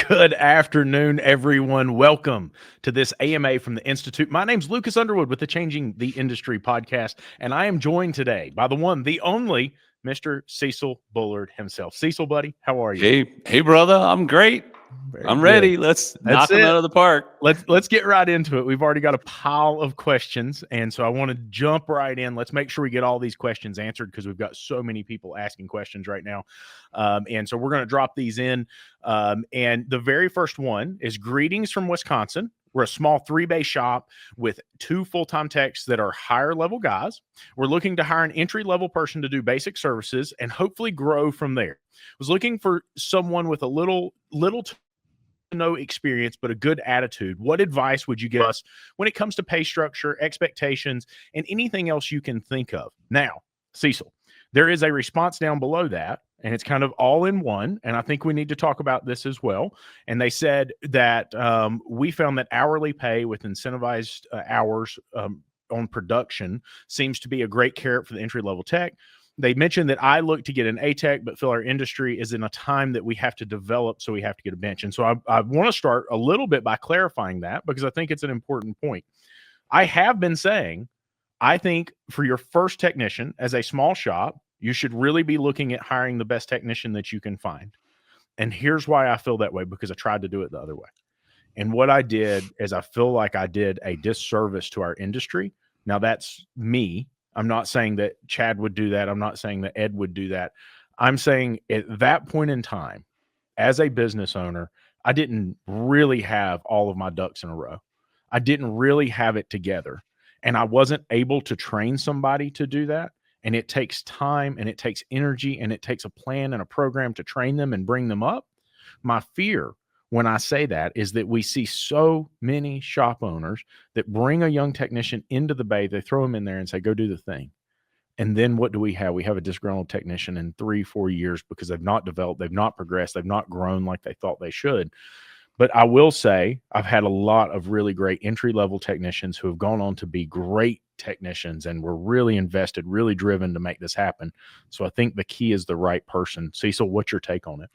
Good afternoon, everyone. Welcome to this AMA from the Institute. My name's Lucas Underwood with the Changing the Industry podcast, and I am joined today by the one, the only Mr. Cecil Bullard himself. Cecil, buddy, how are you? Hey, brother. I'm great. Very I'm good. ready. Let's knock them out of the park. Let's get right into it. We've already got a pile of questions, and so I want to jump right in. Let's make sure we get all these questions answered because we've got so many people asking questions right now. And so we're going to drop these in. And the very first one is greetings from Wisconsin. We're a small 3-bay shop with 2 full-time techs that are higher level guys. We're looking to hire an entry-level person to do basic services and hopefully grow from there. Was looking for someone with a little to no experience, but a good attitude. What advice would you give us when it comes to pay structure, expectations, and anything else you can think of? Now, Cecil, there is a response down below that, and it's kind of all in one, and I think we need to talk about this as well. And they said that we found that hourly pay with incentivized hours on production seems to be a great carrot for the entry-level tech. They mentioned that I look to get an A-Tech, but feel our industry is in a time that we have to develop, so we have to get a bench. And so I want to start a little bit by clarifying that because I think it's an important point. I have been saying, I think for your first technician as a small shop, you should really be looking at hiring the best technician that you can find. And here's why I feel that way, because I tried to do it the other way. And what I did is I feel like I did a disservice to our industry. Now, that's me. I'm not saying that Chad would do that. I'm not saying that Ed would do that. I'm saying at that point in time, as a business owner, I didn't really have all of my ducks in a row. I didn't really have it together. And I wasn't able to train somebody to do that. And it takes time and it takes energy and it takes a plan and a program to train them and bring them up. My fear when I say that is that we see so many shop owners that bring a young technician into the bay, they throw them in there and say, go do the thing. And then what do we have? We have a disgruntled technician in 3-4 years because they've not developed, they've not progressed, they've not grown like they thought they should. But I will say I've had a lot of really great entry-level technicians who have gone on to be great technicians and were really invested, really driven to make this happen. So I think the key is the right person. Cecil, what's your take on it?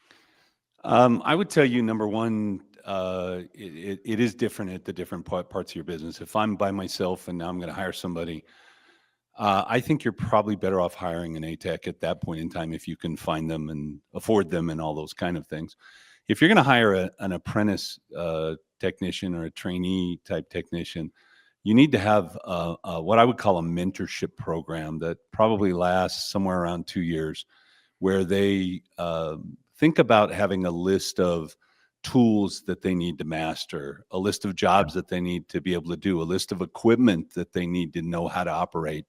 I would tell you, number one, it is different at the different parts of your business. If I'm by myself and now I'm going to hire somebody, I think you're probably better off hiring an A-Tech at that point in time if you can find them and afford them and all those kind of things. If you're going to hire an apprentice technician or a trainee type technician, you need to have what I would call a mentorship program that probably lasts somewhere around 2 years, where they think about having a list of tools that they need to master, a list of jobs that they need to be able to do, a list of equipment that they need to know how to operate,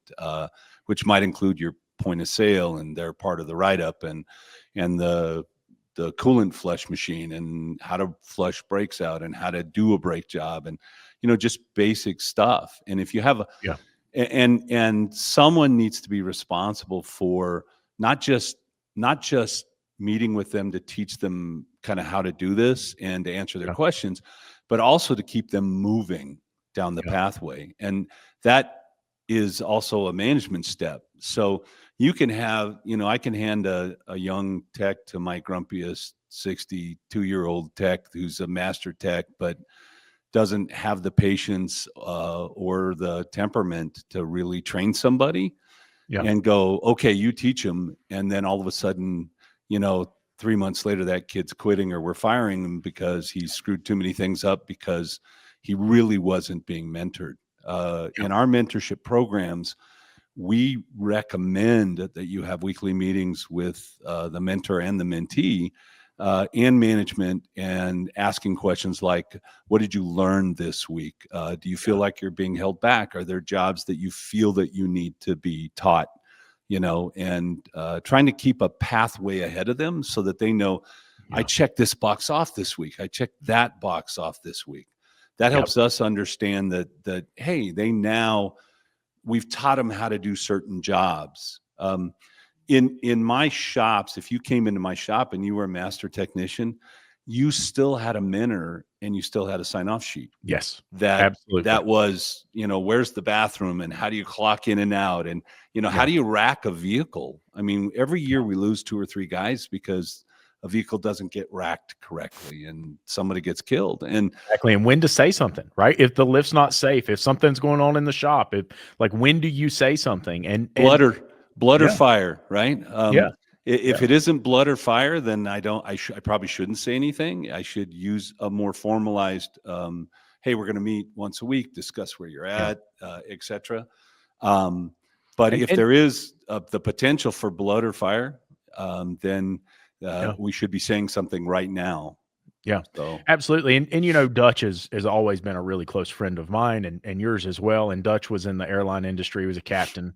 which might include your point of sale, and they're part of the write-up, and the coolant flush machine, and how to flush brakes out, and how to do a brake job, and just basic stuff. And if you have and someone needs to be responsible for not just meeting with them to teach them kind of how to do this and to answer their questions, but also to keep them moving down the pathway. And that is also a management step. So you can have, I can hand a young tech to my grumpiest 62-year-old tech who's a master tech, but doesn't have the patience or the temperament to really train somebody and go, okay, you teach them. And then all of a sudden, 3 months later, that kid's quitting, or we're firing him because he screwed too many things up because he really wasn't being mentored. In our mentorship programs, we recommend that you have weekly meetings with the mentor and the mentee and management, and asking questions like, what did you learn this week? Do you feel like you're being held back? Are there jobs that you feel that you need to be taught? And trying to keep a pathway ahead of them so that they know, I checked this box off this week. I checked that box off this week. That helps us understand that, hey, we've taught them how to do certain jobs. In my shops, if you came into my shop and you were a master technician, you still had a mentor and you still had a sign-off sheet. Yes, absolutely. That was, where's the bathroom and how do you clock in and out? And, how do you rack a vehicle? I mean, every year we lose 2 or 3 guys because a vehicle doesn't get racked correctly and somebody gets killed. And Exactly. And when to say something, right? If the lift's not safe, if something's going on in the shop, if like when do you say something? And blood or yeah, fire, right? yeah, If yeah, it isn't blood or fire, then I probably shouldn't say anything. I should use a more formalized, hey, we're going to meet once a week, discuss where you're yeah. at, etc. But if And there is the potential for blood or fire, then yeah. we should be saying something right now. Yeah, So absolutely. And you know, Dutch has always been a really close friend of mine and yours as well. And Dutch was in the airline industry, he was a captain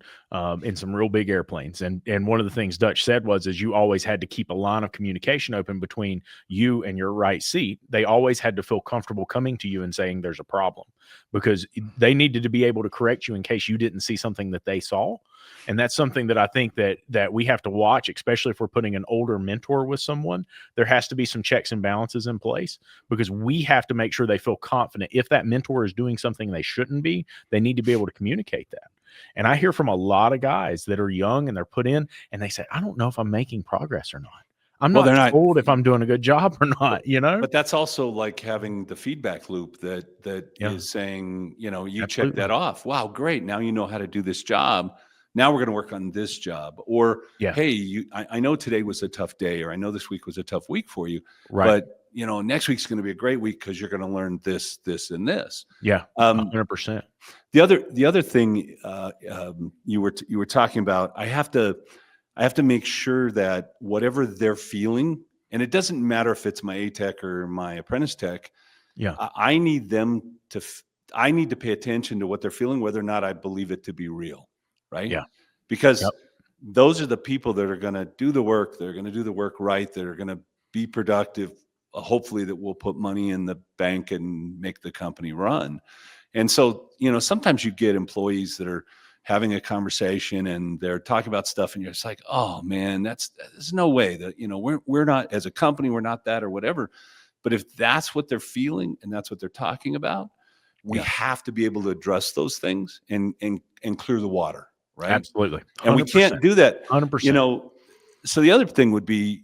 in some real big airplanes. And one of the things Dutch said is you always had to keep a line of communication open between you and your right seat. They always had to feel comfortable coming to you and saying there's a problem, because they needed to be able to correct you in case you didn't see something that they saw. And that's something that I think that we have to watch, especially if we're putting an older mentor with someone. There has to be some checks and balances in place, because we have to make sure they feel confident. If that mentor is doing something they shouldn't be, they need to be able to communicate that. And I hear from a lot of guys that are young and they're put in and they say, I don't know if I'm making progress or not. I'm well, not they're not. told if I'm doing a good job or not, But that's also like having the feedback loop that Yeah, is saying, you check absolutely. that off. Wow, great. Now you know how to do this job. Now we're going to work on this job. Or, Yeah, hey, I know today was a tough day, or I know this week was a tough week for you, right. but next week's going to be a great week because you're going to learn this, this, and this. Yeah, Um, 100%. the other thing you were talking about, I have to make sure that whatever they're feeling, and it doesn't matter if it's my A-Tech or my apprentice tech, Yeah, I need them to I need to pay attention to what they're feeling, whether or not I believe it to be real, right? yeah, Because yep, those are the people that are going to do the work. They're going to do the work right. They're going to be productive. Hopefully, that will put money in the bank and make the company run. And so, sometimes you get employees that are having a conversation and they're talking about stuff, and you're just like, oh man, there's no way that we're not, as a company, we're not that or whatever. But if that's what they're feeling and that's what they're talking about, we yeah, have to be able to address those things and clear the water, right? absolutely. And we 100%. can't do that, you 100%. know. So the other thing would be,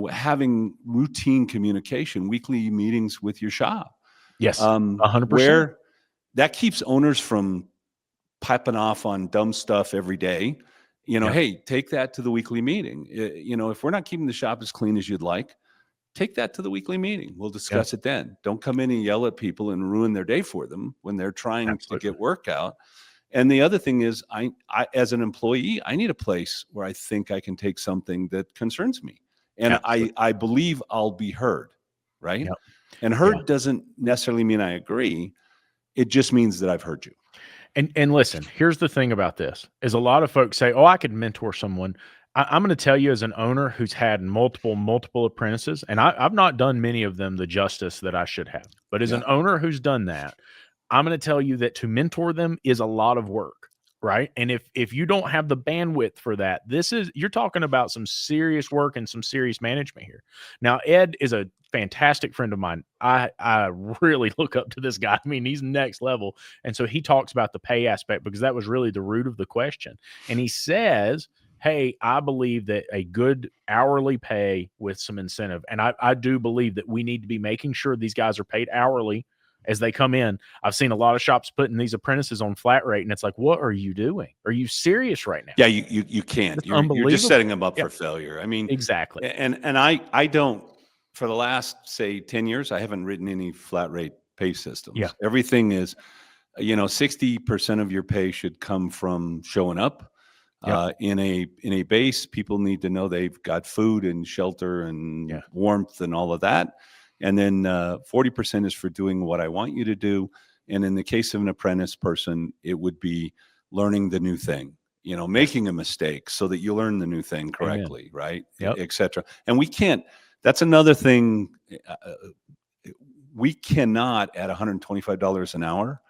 having routine communication, weekly meetings with your shop, Yes, 100%. where that keeps owners from piping off on dumb stuff every day. Yeah, Hey, take that to the weekly meeting. If we're not keeping the shop as clean as you'd like, take that to the weekly meeting. We'll yeah, discuss it then. Don't come in and yell at people and ruin their day for them when they're trying to absolutely. get work out. And the other thing is, I as an employee, I need a place where I think I can take something that concerns me, and Absolutely. I believe I'll be heard, right? Yep. And Yeah. heard doesn't necessarily mean I agree. It just means that I've heard you. And listen, here's the thing about this is a lot of folks say, "Oh, I could mentor someone." I'm going to tell you, as an owner who's had multiple apprentices, and I've not done many of them the justice that I should have, but as Yeah. an owner who's done that, I'm going to tell you that to mentor them is a lot of work, right? And if you don't have the bandwidth for that, you're talking about some serious work and some serious management here. Now, Ed is a fantastic friend of mine. I really look up to this guy. I mean, he's next level. And so he talks about the pay aspect, because that was really the root of the question. And he says, hey, I believe that a good hourly pay with some incentive, and I do believe that we need to be making sure these guys are paid hourly as they come in. I've seen a lot of shops putting these apprentices on flat rate, and it's like, what are you doing? Are you serious right now? Yeah, you can't. That's You're just setting unbelievable. them up Yeah, for failure. I mean, exactly. and I don't, for the last say 10 years, I haven't written any flat rate pay Yeah, systems. Everything is, 60% of your pay should come from showing up. yep, In a base, people need to know they've got food and shelter and yeah, warmth and all of that. And then 40% is for doing what I want you to do. And in the case of an apprentice person, it would be learning the new thing, yeah. making a mistake so that you learn the new thing Amen. correctly, right? Yep. Et cetera. And we can't, that's another thing. We cannot at $125 an hour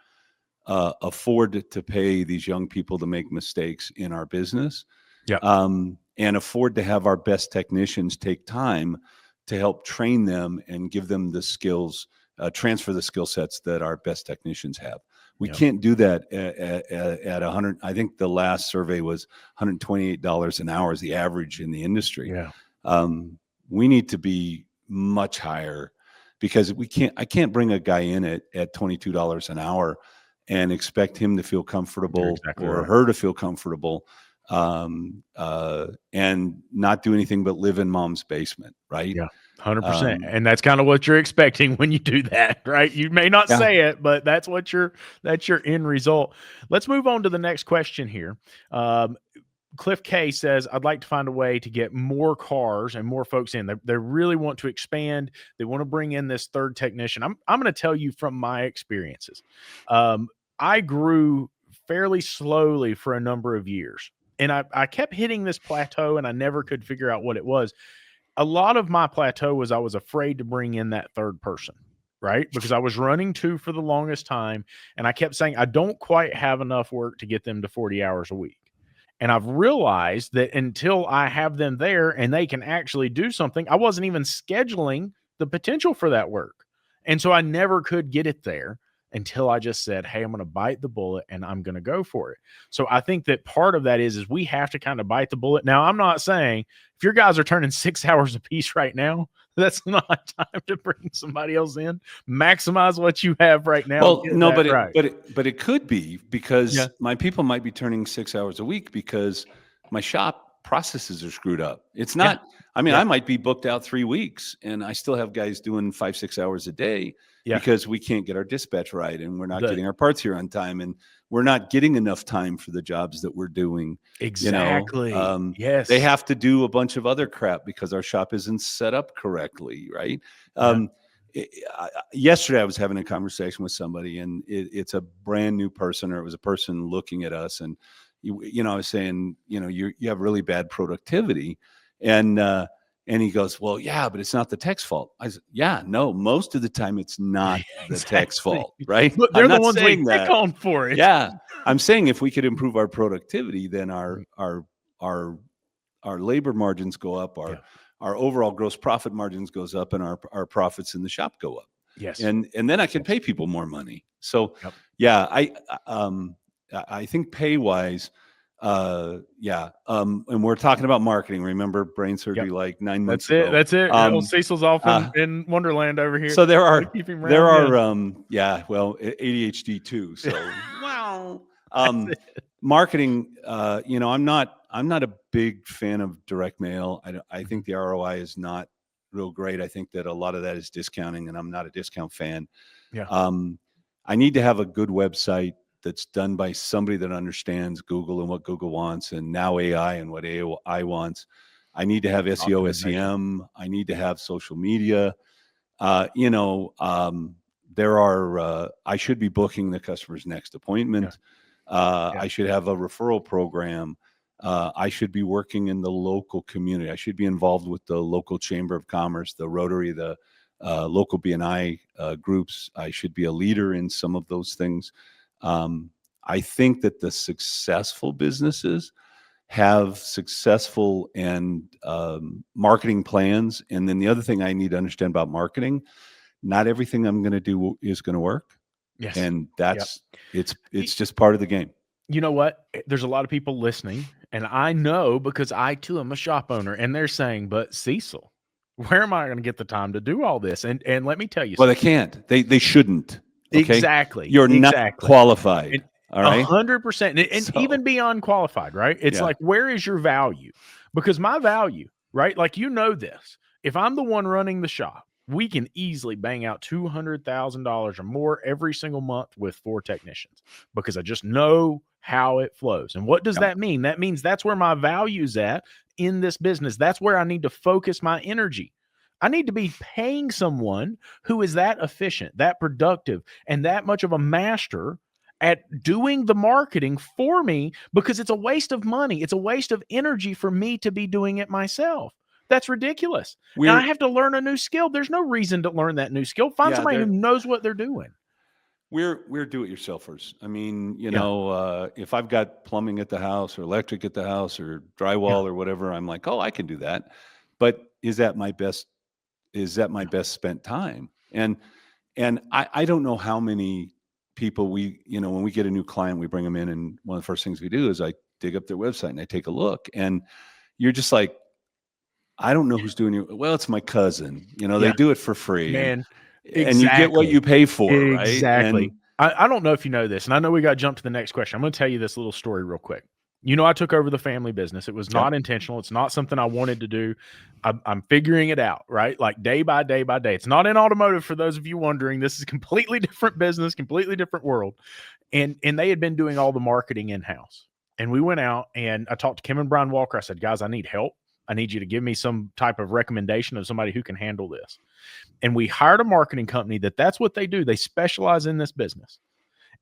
afford to pay these young people to make mistakes in our business, Yep. and afford to have our best technicians take time to help train them and give them the skills, transfer the skill sets that our best technicians have. We Yep. can't do that at 100. I think the last survey was $128 an hour is the average in the industry. Yeah. We need to be much higher, because I can't bring a guy in at $22 an hour and expect him to feel You're comfortable exactly or right. her to feel comfortable, and not do anything but live in mom's basement, right? Yeah, 100%. Um, And that's kind of what you're expecting when you do that, right? You may not yeah. say it, but that's your end result. Let's move on to the next question here. Um, Cliff K says, I'd like to find a way to get more cars and more folks in. They really want to expand. They want to bring in this third technician. I'm going to tell you from my experiences. Um, I grew fairly slowly for a number of years. And I kept hitting this plateau and I never could figure out what it was. A lot of my plateau was I was afraid to bring in that third person, right? Because I was running two for the longest time. And I kept saying, I don't quite have enough work to get them to 40 hours a week. And I've realized that until I have them there and they can actually do something, I wasn't even scheduling the potential for that work. And so I never could get it there until I just said, hey, I'm going to bite the bullet and I'm going to go for it. So I think that part of that is we have to kind of bite the bullet. Now, I'm not saying if your guys are turning 6 hours a piece right now, that's not time to bring somebody else in. Maximize what you have right now. Well, Get no, that right. but it could be, Yeah. because my people might be turning 6 hours a week because my shop processes are screwed up. It's Yeah. not. I mean, Yeah. I might be booked out 3 weeks, and I still have guys doing 5-6 hours a day Yeah. because we can't get our dispatch right, and we're not The- getting our parts here on time, and we're not getting enough time for the jobs that we're doing. Exactly. Yes. They have to do a bunch of other crap because our shop isn't set up correctly, right? Yeah. Yesterday I was having a conversation with somebody, and it's a brand new person, or it was a person looking at us, and I was saying, you have really bad productivity, and he goes, well, yeah, but it's not the tech's fault. I said, yeah, no, most of the time it's not the tech's Exactly. fault, right? But I'm they're the not ones we saying pick that. on for it. Yeah, I'm saying if we could improve our productivity, then Mm. our labor margins go up, Yeah. our overall gross profit margins goes up, and our profits in the shop go up. Yes. And then I can Yes. pay people more money. So Yep. yeah, I think pay wise, and we're talking about marketing. Remember brain surgery like 9 months That's it. ago. That's it. Cecil's off in Wonderland over here. So there Gotta keep him round, ADHD too. So wow. That's it. Marketing, I'm not a big fan of direct mail. I think the ROI is not real great. I think that a lot of that is discounting, and I'm not a discount fan. Yeah. I need to have a good website that's done by somebody that understands Google and what Google wants, and now AI and what AI wants. I need to have SEO, Optimization. SEM. I need to have social media. There are, I should be booking the customer's next appointment. I should have a referral program. I should be working in the local community. I should be involved with the local chamber of commerce, the Rotary, the local BNI groups. I should be a leader in some of those things. I think that the successful businesses have successful and marketing plans. And then the other thing I need to understand about marketing, not everything I'm going to do is going to work. Yes. And it's just part of the game. You know what? There's a lot of people listening, and I know because I too am a shop owner, and they're saying, but Cecil, where am I going to get the time to do all this? And let me tell you Well, something. they can't. They shouldn't. Okay? Exactly. You're not qualified. All right. 100%. And So- even beyond qualified, right? It's Yeah. like, where is your value? Because my value, right? Like, this. If I'm the one running the shop, we can easily bang out $200,000 or more every single month with 4 technicians because I just know how it flows. And what does that mean? That means that's where my value's at in this business. That's where I need to focus my energy. I need to be paying someone who is that efficient, that productive, and that much of a master at doing the marketing for me, because it's a waste of money. It's a waste of energy for me to be doing it myself. That's ridiculous. And I have to learn a new skill. There's no reason to learn that new skill. Find somebody who knows what they're doing. We're do-it-yourselfers. I mean, if I've got plumbing at the house or electric at the house or drywall or whatever, I'm like, oh, I can do that. But is that my best spent time? And I don't know how many people when we get a new client, we bring them in, and one of the first things we do is I dig up their website and I take a look, and you're just like, I don't know who's doing your, well, it's my cousin, Yeah, they do it for free, man. and you get what Exactly. you pay for, right? Exactly. And I don't know if you know this, and I know we got to jump to the next question. I'm going to tell you this little story real quick. I took over the family business. It was yep. not intentional. It's not something I wanted to do. I'm figuring it out, right? Like day by day by day. It's not in automotive for those of you wondering. This is a completely different business, completely different world. And they had been doing all the marketing in-house. And we went out and I talked to Kim and Brian Walker. I said, guys, I need help. I need you to give me some type of recommendation of somebody who can handle this. And we hired a marketing company that's what they do. They specialize in this business.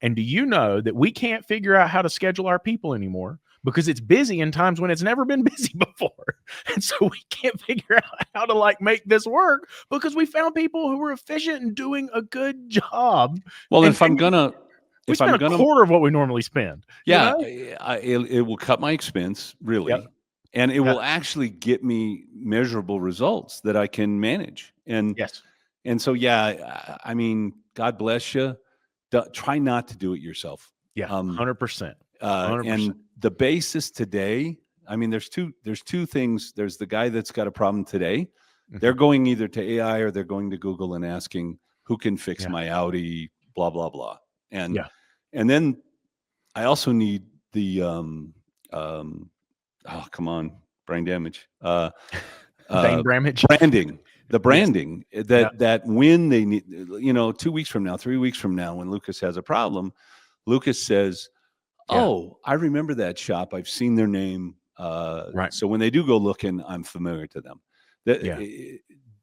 And do you know that we can't figure out how to schedule our people anymore because it's busy in times when it's never been busy before. And so we can't figure out how to make this work because we found people who were efficient and doing a good job. Well, And, if I'm gonna, we spend a quarter of what we normally spend. yeah, it will cut my expense really. Yep. And it will actually get me measurable results that I can manage. And yes. And so, yeah, I mean, God bless you. Try not to do it yourself. Yeah, 100%. 100%. And the basis today, I mean, there's two things. There's the guy that's got a problem today. Mm-hmm. They're going either to AI or they're going to Google and asking who can fix my Audi, blah, blah, blah. And then I also need the oh, come on, brain damage. Branding. The branding that when they need, 2 weeks from now, 3 weeks from now, when Lucas has a problem, Lucas says, oh, I remember that shop. I've seen their name. Right. So when they do go looking, I'm familiar to them.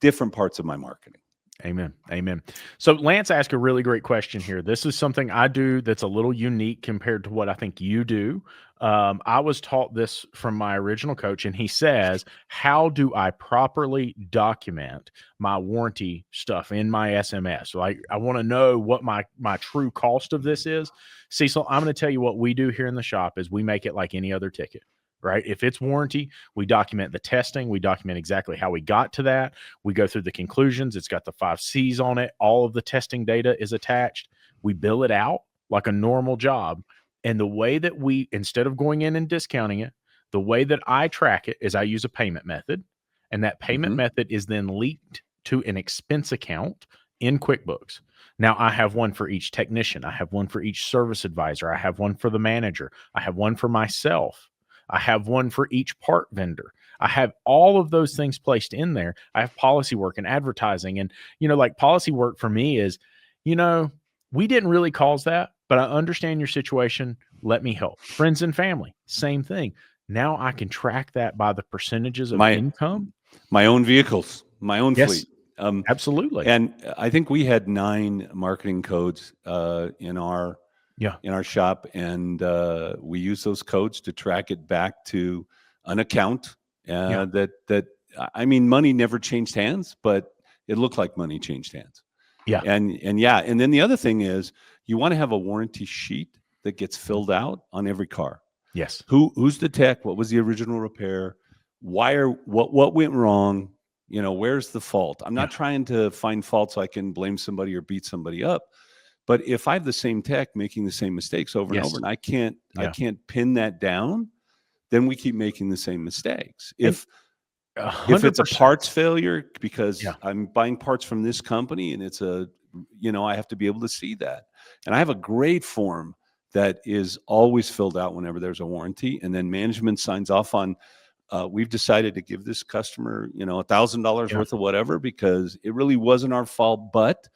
Different parts of my marketing. Amen. Amen. So Lance asked a really great question here. This is something I do that's a little unique compared to what I think you do. I was taught this from my original coach, and he says, how do I properly document my warranty stuff in my SMS? So I want to know what my true cost of this is. Cecil, I'm going to tell you what we do here in the shop is we make it like any other ticket. Right? If it's warranty, we document the testing. We document exactly how we got to that. We go through the conclusions. It's got the 5 C's on it. All of the testing data is attached. We bill it out like a normal job. And the way that instead of going in and discounting it, the way that I track it is I use a payment method. And that payment method is then linked to an expense account in QuickBooks. Now, I have one for each technician. I have one for each service advisor. I have one for the manager. I have one for myself. I have one for each part vendor. I have all of those things placed in there. I have policy work and advertising. And, policy work for me is, we didn't really cause that, but I understand your situation. Let me help. Friends and family, same thing. Now I can track that by the percentages of income. My own vehicles, my own fleet. Absolutely. And I think we had 9 marketing codes in our shop, and we use those codes to track it back to an account that I mean, money never changed hands, but it looked like money changed hands. Yeah. And then the other thing is you want to have a warranty sheet that gets filled out on every car. Yes. Who's the tech? What was the original repair? What went wrong? Where's the fault? I'm not trying to find fault so I can blame somebody or beat somebody up. But if I have the same tech making the same mistakes over and over, and I can't pin that down, then we keep making the same mistakes. If it's a parts failure because I'm buying parts from this company and it's I have to be able to see that. And I have a great form that is always filled out whenever there's a warranty, and then management signs off on. We've decided to give this customer, $1,000 worth of whatever because it really wasn't our fault. But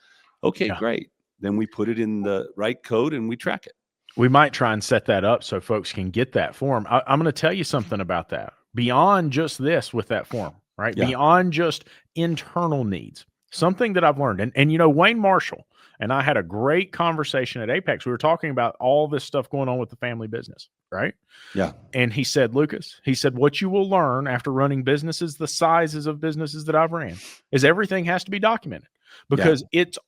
okay, great. Then we put it in the right code and we track it. We might try and set that up so folks can get that form. I'm going to tell you something about that. Beyond just this with that form, right? Yeah. Beyond just internal needs, something that I've learned. And Wayne Marshall and I had a great conversation at Apex. We were talking about all this stuff going on with the family business, right? Yeah. And he said, Lucas, what you will learn after running businesses, the sizes of businesses that I've ran, is everything has to be documented. Because it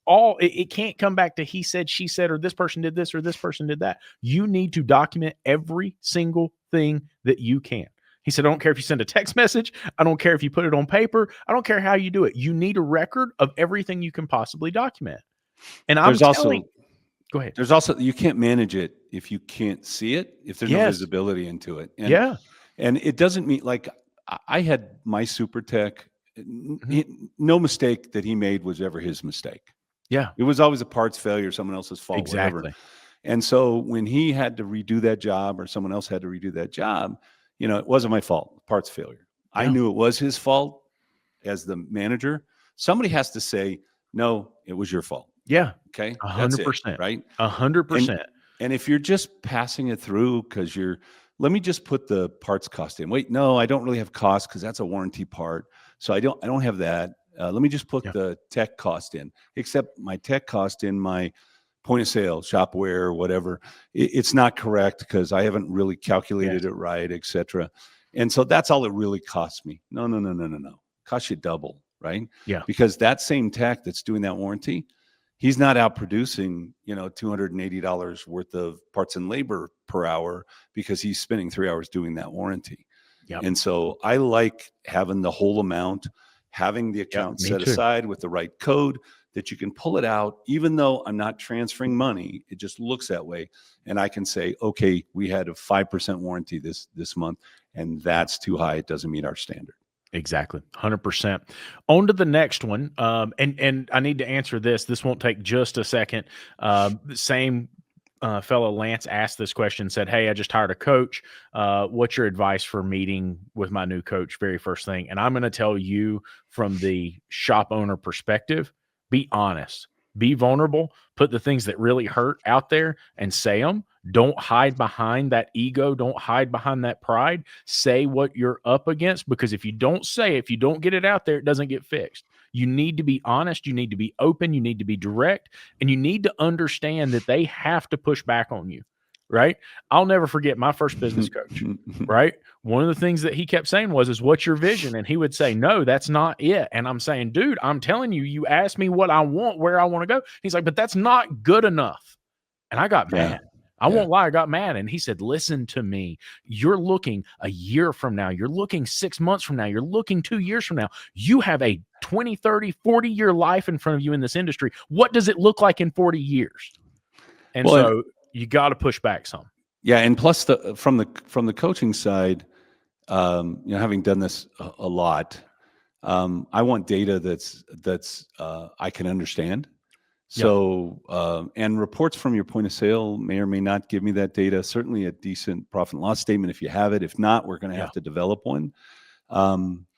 can't come back to he said, she said, or this person did this or this person did that. You need to document every single thing that you can. He said, I don't care if you send a text message. I don't care if you put it on paper. I don't care how you do it. You need a record of everything you can possibly document. And go ahead. There's also, you can't manage it if you can't see it, if there's no visibility into it. And it doesn't mean I had my super tech. Mhm. No mistake that he made was ever his mistake. Yeah, It was always a parts failure, someone else's fault, whatever. exactly. And so when he had to redo that job or someone else had to redo that job, it wasn't my fault, parts failure. I Yeah, knew it was his fault as the manager. Somebody has to say, no, it was your fault. yeah, Okay. That's it. 100%, Right. And 100%. and if you're just passing it through because let me just put the parts cost in. Wait, no, I don't really have cost because that's a warranty part. So I don't have that. Let me just put Yeah, the tech cost in, except my tech cost in my point of sale, shopware, whatever. It's not correct because I haven't really yes, calculated it right, et cetera. And so that's all it really costs me. No, no, no, no, no, no. Costs you double, right? yeah, Because that same tech that's doing that warranty, he's not out producing, $280 worth of parts and labor per hour because he's spending 3 hours doing that warranty. yep, And so I like having the whole amount, having the yep, account me set too. aside with the right code that you can pull it out, even though I'm not transferring money. It just looks that way. And I can say, okay, we had a 5% warranty this month, and that's too high. It doesn't meet our standard. Exactly, 100%. On to the next one, and I need to answer this. This won't take just a second. The same fellow Lance asked this question. Said, "Hey, I just hired a coach. What's your advice for meeting with my new coach? Very first thing." And I'm going to tell you from the shop owner perspective: be honest, be vulnerable, put the things that really hurt out there, and say them. Don't hide behind that ego. Don't hide behind that pride. Say what you're up against, because if you don't say it, if you don't get it out there, it doesn't get fixed. You need to be honest. You need to be open. You need to be direct, and you need to understand that they have to push back on you, right? I'll never forget my first business coach, right? One of the things that he kept saying was, is what's your vision? And he would say, no, that's not it. And I'm saying, dude, I'm telling you, you asked me what I want, where I want to go. He's like, but that's not good enough. And I got Yeah. mad. I Yeah. won't lie, I got mad. And he said, listen to me. You're looking a year from now. You're looking 6 months from now. You're looking 2 years from now. You have a 20, 30, 40-year life in front of you in this industry. What does it look like in 40 years? And Well, and so you got to push back some. yeah, and plus from the coaching side, having done this a lot, I want data that's I can understand. Yeah. So, and reports from your point of sale may or may not give me that data. Certainly a decent profit and loss statement if you have it. If not, we're going to Yeah. have to develop one.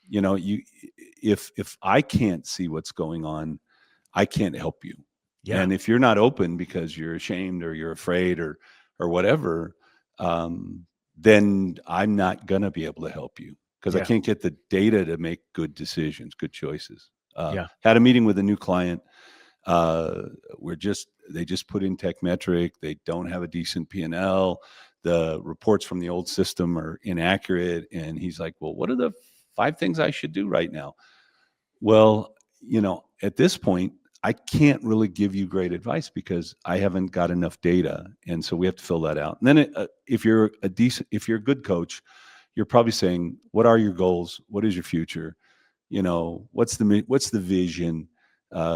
You if I can't see what's going on, I can't help you. Yeah. And if you're not open because you're ashamed or you're afraid or whatever, um, then I'm not gonna be able to help you because I Yeah. can't get the data to make good decisions, good choices. Yeah. Had a meeting with a new client. They just put in Techmetric. They don't have a decent P&L. The reports from the old system are inaccurate. And he's like, well, what are the 5 things I should do right now? Well, at this point, I can't really give you great advice because I haven't got enough data. And so we have to fill that out. And then if you're a good coach, you're probably saying, what are your goals? What is your future? What's the vision?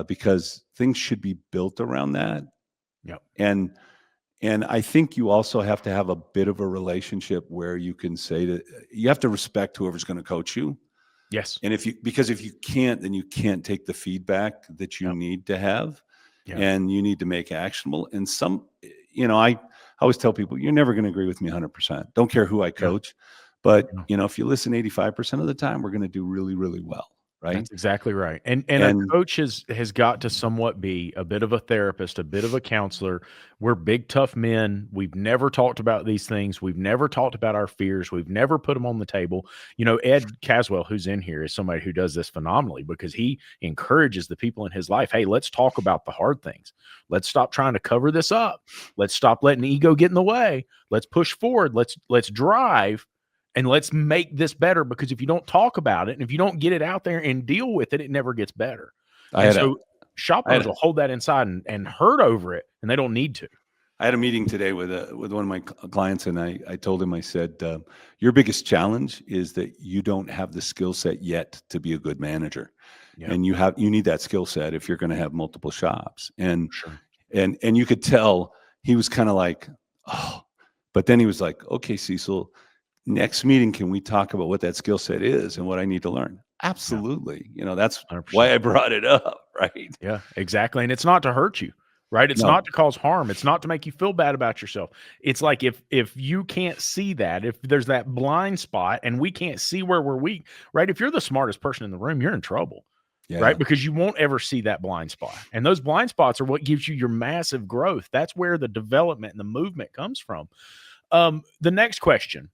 Because things should be built around that. Yep. And I think you also have to have a bit of a relationship where you can say that you have to respect whoever's going to coach you. Yes. And because if you can't, then you can't take the feedback that you Yep. need to have, Yeah. and you need to make actionable. And I always tell people, you're never going to agree with me 100%. Don't care who I Yeah. coach, but Yeah. if you listen 85% of the time, we're going to do really, really well, right? That's exactly right. And a And coach has got to somewhat be a bit of a therapist, a bit of a counselor. We're big, tough men. We've never talked about these things. We've never talked about our fears. We've never put them on the table. Ed Caswell, who's in here, is somebody who does this phenomenally because he encourages the people in his life. Hey, let's talk about the hard things. Let's stop trying to cover this up. Let's stop letting ego get in the way. Let's push forward. Let's drive. And let's make this better, because if you don't talk about it and if you don't get it out there and deal with it, it never gets better. I And had a so shop I had owners a will hold that inside and hurt over it, and they don't need to. I had a meeting today with one of my clients, and I told him, I said, your biggest challenge is that you don't have the skill set yet to be a good manager, Yeah, and you need that skill set if you're going to have multiple shops. And sure. and you could tell he was kind of like, oh, but then he was like, okay, Cecil, next meeting, can we talk about what that skill set is and what I need to learn? Absolutely. That's 100%. why I brought it up, right? Yeah, exactly. And it's not to hurt you, right? It's No. not to cause harm. It's not to make you feel bad about yourself. It's like if you can't see that, if there's that blind spot and we can't see where we're weak, right? If you're the smartest person in the room, you're in trouble. Yeah. Right? Because you won't ever see that blind spot. And those blind spots are what gives you your massive growth. That's where the development and the movement comes from. The next question,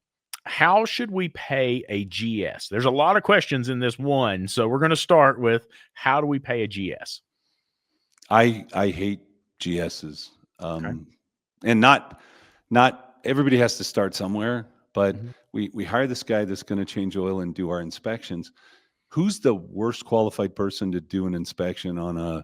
how should we pay a GS? There's a lot of questions in this one. So we're going to start with, how do we pay a GS? I hate GSs. Okay. And not everybody has to start somewhere, but Mhm. we hire this guy that's going to change oil and do our inspections. Who's the worst qualified person to do an inspection on a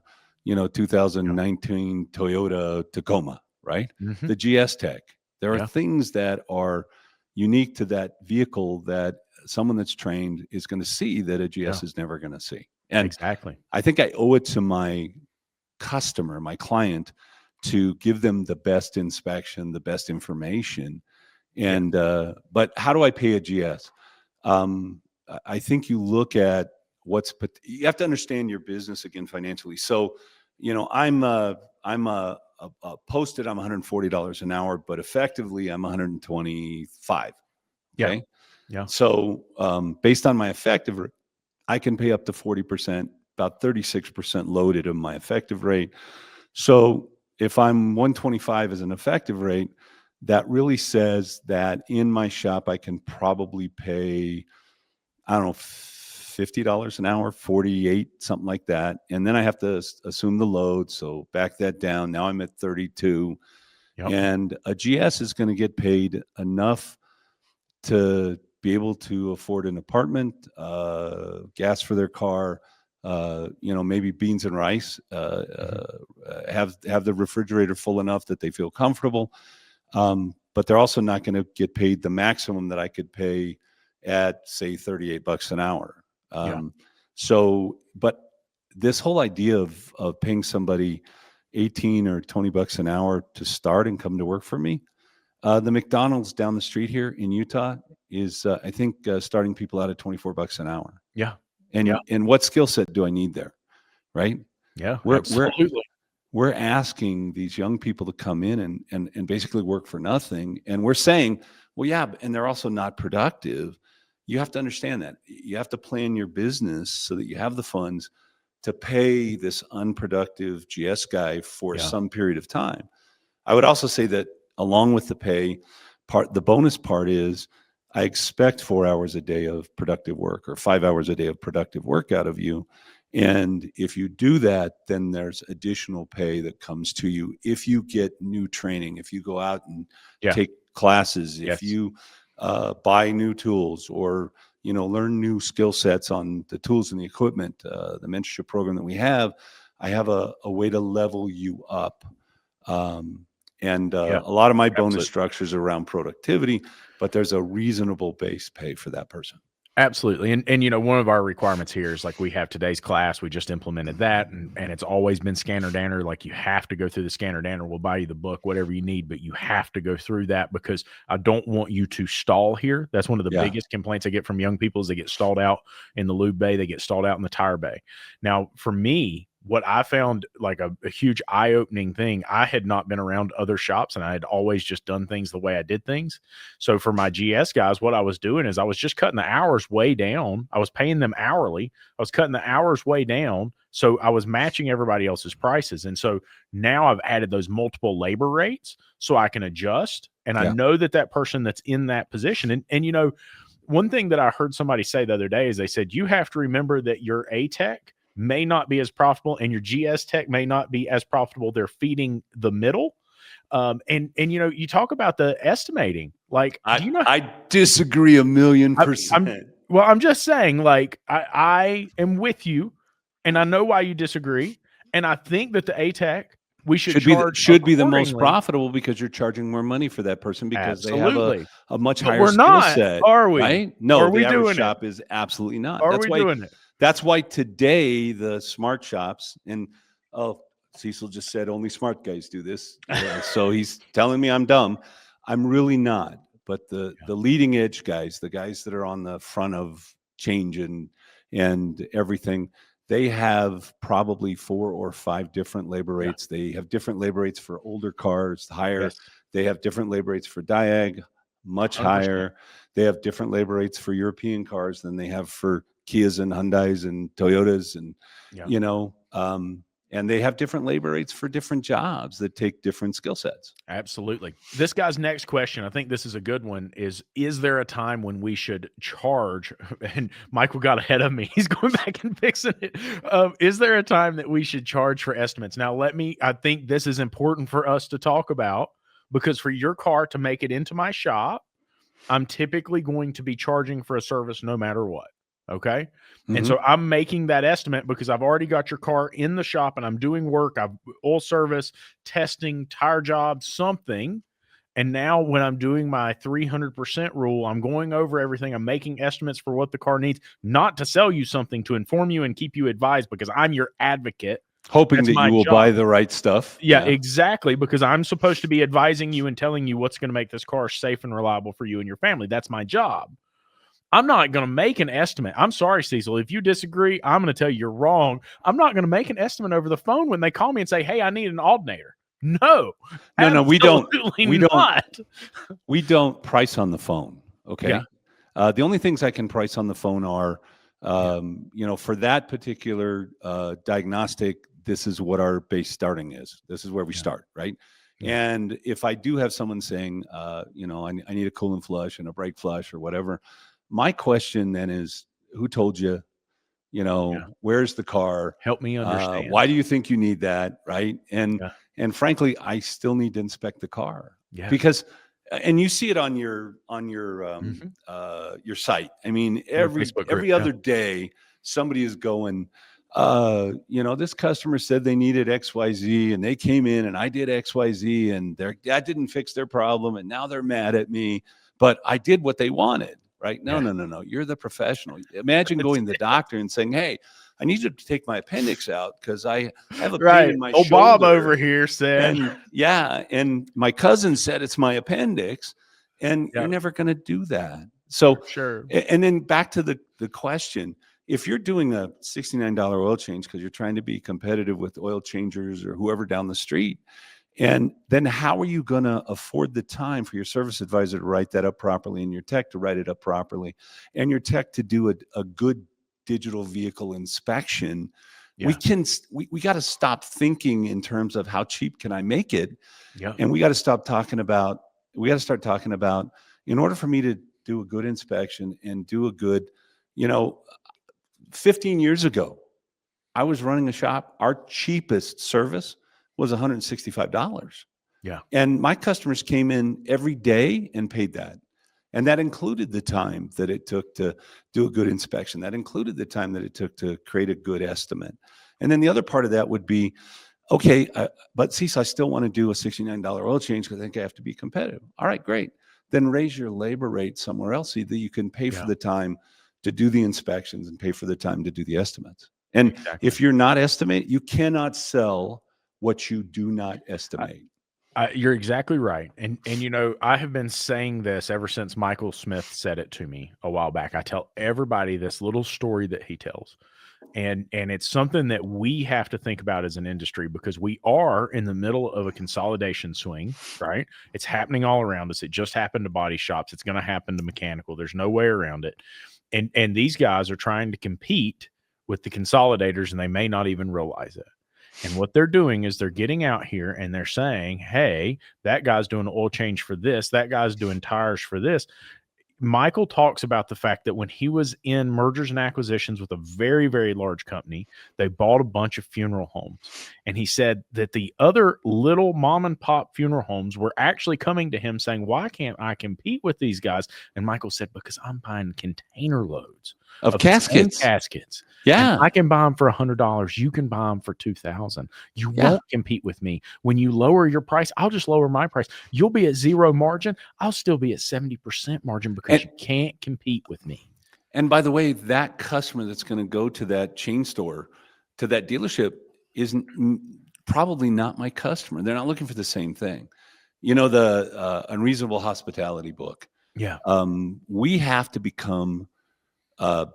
2019 Toyota Tacoma, right? Mhm. The GS tech. There are Yeah. things that are unique to that vehicle that someone that's trained is going to see that a GS is never going to see. And Exactly. I think I owe it to my customer, my client, to give them the best inspection, the best information. And but how do I pay a GS? I think you look at you have to understand your business again financially. So, I'm posted, I'm $140 an hour, but effectively I'm 125. Yeah. Okay. Yeah. So, based on my effective rate, I can pay up to 40%, about 36% loaded of my effective rate. So if I'm 125 as an effective rate, that really says that in my shop, I can probably pay, I don't know, $50 an hour, 48, something like that. And then I have to assume the load. So back that down. Now I'm at 32. Yep. And a GS is going to get paid enough to be able to afford an apartment, gas for their car, maybe beans and rice, have the refrigerator full enough that they feel comfortable. But they're also not going to get paid the maximum that I could pay at, say, $38 an hour. But this whole idea of paying somebody 18 or $20 an hour to start and come to work for me, the McDonald's down the street here in Utah is, I think, starting people out at $24 an hour. Yeah. And what skill set do I need there, right? Yeah. We're Absolutely. we're asking these young people to come in and basically work for nothing, and we're saying, well, yeah, and they're also not productive. You have to understand that. You have to plan your business so that you have the funds to pay this unproductive GS guy for some period of time. I would also say that along with the pay part, the bonus part is I expect 4 hours a day of productive work or 5 hours a day of productive work out of you. And if you do that, then there's additional pay that comes to you. If you get new training, if you go out and take classes, if you buy new tools or, learn new skill sets on the tools and the equipment, the mentorship program that we have, I have a way to level you up. A lot of my bonus structures are around productivity, but there's a reasonable base pay for that person. Absolutely. And one of our requirements here is like we have today's class. We just implemented that and it's always been Scanner Danner. Like you have to go through the Scanner Danner. We'll buy you the book, whatever you need, but you have to go through that because I don't want you to stall here. That's one of the biggest complaints I get from young people is they get stalled out in the lube bay. They get stalled out in the tire bay. Now, for me, what I found like a huge eye-opening thing, I had not been around other shops and I had always just done things the way I did things. So for my GS guys, what I was doing is I was just cutting the hours way down. I was paying them hourly. I was cutting the hours way down. So I was matching everybody else's prices. And so now I've added those multiple labor rates so I can adjust. And I know that person that's in that position. And one thing that I heard somebody say the other day is they said, you have to remember that your A tech may not be as profitable and your GS tech may not be as profitable. They're feeding the middle. And you talk about the estimating, like, I disagree 1,000,000%. I'm just saying, like, I am with you and I know why you disagree. And I think that the ATAC, we should be the most profitable because you're charging more money for that person because they have a much higher skill set. Are we? Right? No, are we the average doing shop it? is absolutely not. Are we doing it? That's why today the smart shops and Cecil just said only smart guys do this. So he's telling me I'm dumb. I'm really not. but the leading edge guys, the guys that are on the front of change and everything, they have probably 4 or 5 different labor rates. They have different labor rates for older cars, higher. Yes. They have different labor rates for Diag, much 100%. higher. They have different labor rates for European cars than they have for Kias and Hyundais and Toyotas, and you know, and they have different labor rates for different jobs that take different skill sets. Absolutely. This guy's next question, I think this is a good one, is there a time when we should charge? And Michael got ahead of me. He's going back and fixing it. Is there a time that we should charge for estimates? Now, I think this is important for us to talk about, because for your car to make it into my shop, I'm typically going to be charging for a service no matter what. Okay. And so I'm making that estimate because I've already got your car in the shop and I'm doing work. I've oil service, testing, tire job, something. And now when I'm doing my 300% rule, I'm going over everything. I'm making estimates for what the car needs, not to sell you something, to inform you and keep you advised, because I'm your advocate. Hoping That's that my you will job. buy the right stuff. Yeah, exactly. Because I'm supposed to be advising you and telling you what's going to make this car safe and reliable for you and your family. That's my job. I'm not going to make an estimate. I'm sorry, Cecil. If you disagree, I'm going to tell you you're wrong. I'm not going to make an estimate over the phone when they call me and say, hey, I need an alternator. No, we don't. We don't price on the phone. Okay. The only things I can price on the phone are, you know, for that particular diagnostic, this is what our base starting is. This is where we start, right? And if I do have someone saying, you know, I need a coolant flush and a brake flush or whatever, my question then is, who told you? You know, where's the car? Help me understand. Why do you think you need that? Right. And frankly, I still need to inspect the car because, and you see it on your site. I mean, every other day, somebody is going, you know, this customer said they needed XYZ and they came in and I did XYZ and that didn't fix their problem. And now they're mad at me, but I did what they wanted. Right? No. You're the professional. Imagine going to the doctor and saying, hey, I need you to take my appendix out because I have a pain in my shoulder. Bob over here said. And my cousin said it's my appendix. And you're never going to do that. So, and then back to the question, if you're doing a $69 oil change because you're trying to be competitive with oil changers or whoever down the street, and then how are you going to afford the time for your service advisor to write that up properly and your tech to write it up properly and your tech to do a good digital vehicle inspection? We got to stop thinking in terms of how cheap can I make it? And we got to start talking about, in order for me to do a good inspection and do a good, you know, 15 years ago, I was running a shop. Our cheapest service was $165. And my customers came in every day and paid that. And that included the time that it took to do a good inspection. That included the time that it took to create a good estimate. And then the other part of that would be, okay, but Cecil, I still want to do a $69 oil change because I think I have to be competitive. All right, great. Then raise your labor rate somewhere else so that you can pay for the time to do the inspections and pay for the time to do the estimates. And if you're not estimating, you cannot sell what you do not estimate. You're exactly right. And you know, I have been saying this ever since Michael Smith said it to me a while back. I tell everybody this little story that he tells. And it's something that we have to think about as an industry, because we are in the middle of a consolidation swing, right? It's happening all around us. It just happened to body shops. It's going to happen to mechanical. There's no way around it. And these guys are trying to compete with the consolidators, and they may not even realize it. And what they're doing is they're getting out here and they're saying, hey, that guy's doing an oil change for this. That guy's doing tires for this. Michael talks about the fact that when he was in mergers and acquisitions with a very, very large company, they bought a bunch of funeral homes. And he said that the other little mom and pop funeral homes were actually coming to him saying, why can't I compete with these guys? And Michael said, because I'm buying container loads of caskets. Yeah. And I can buy them for $100. You can buy them for $2,000. You won't compete with me. When you lower your price, I'll just lower my price. You'll be at 0 margin. I'll still be at 70% margin because you can't compete with me. And by the way, that customer that's going to go to that chain store, to that dealership, is probably not my customer. They're not looking for the same thing. You know, the Unreasonable Hospitality book. Yeah. We have to become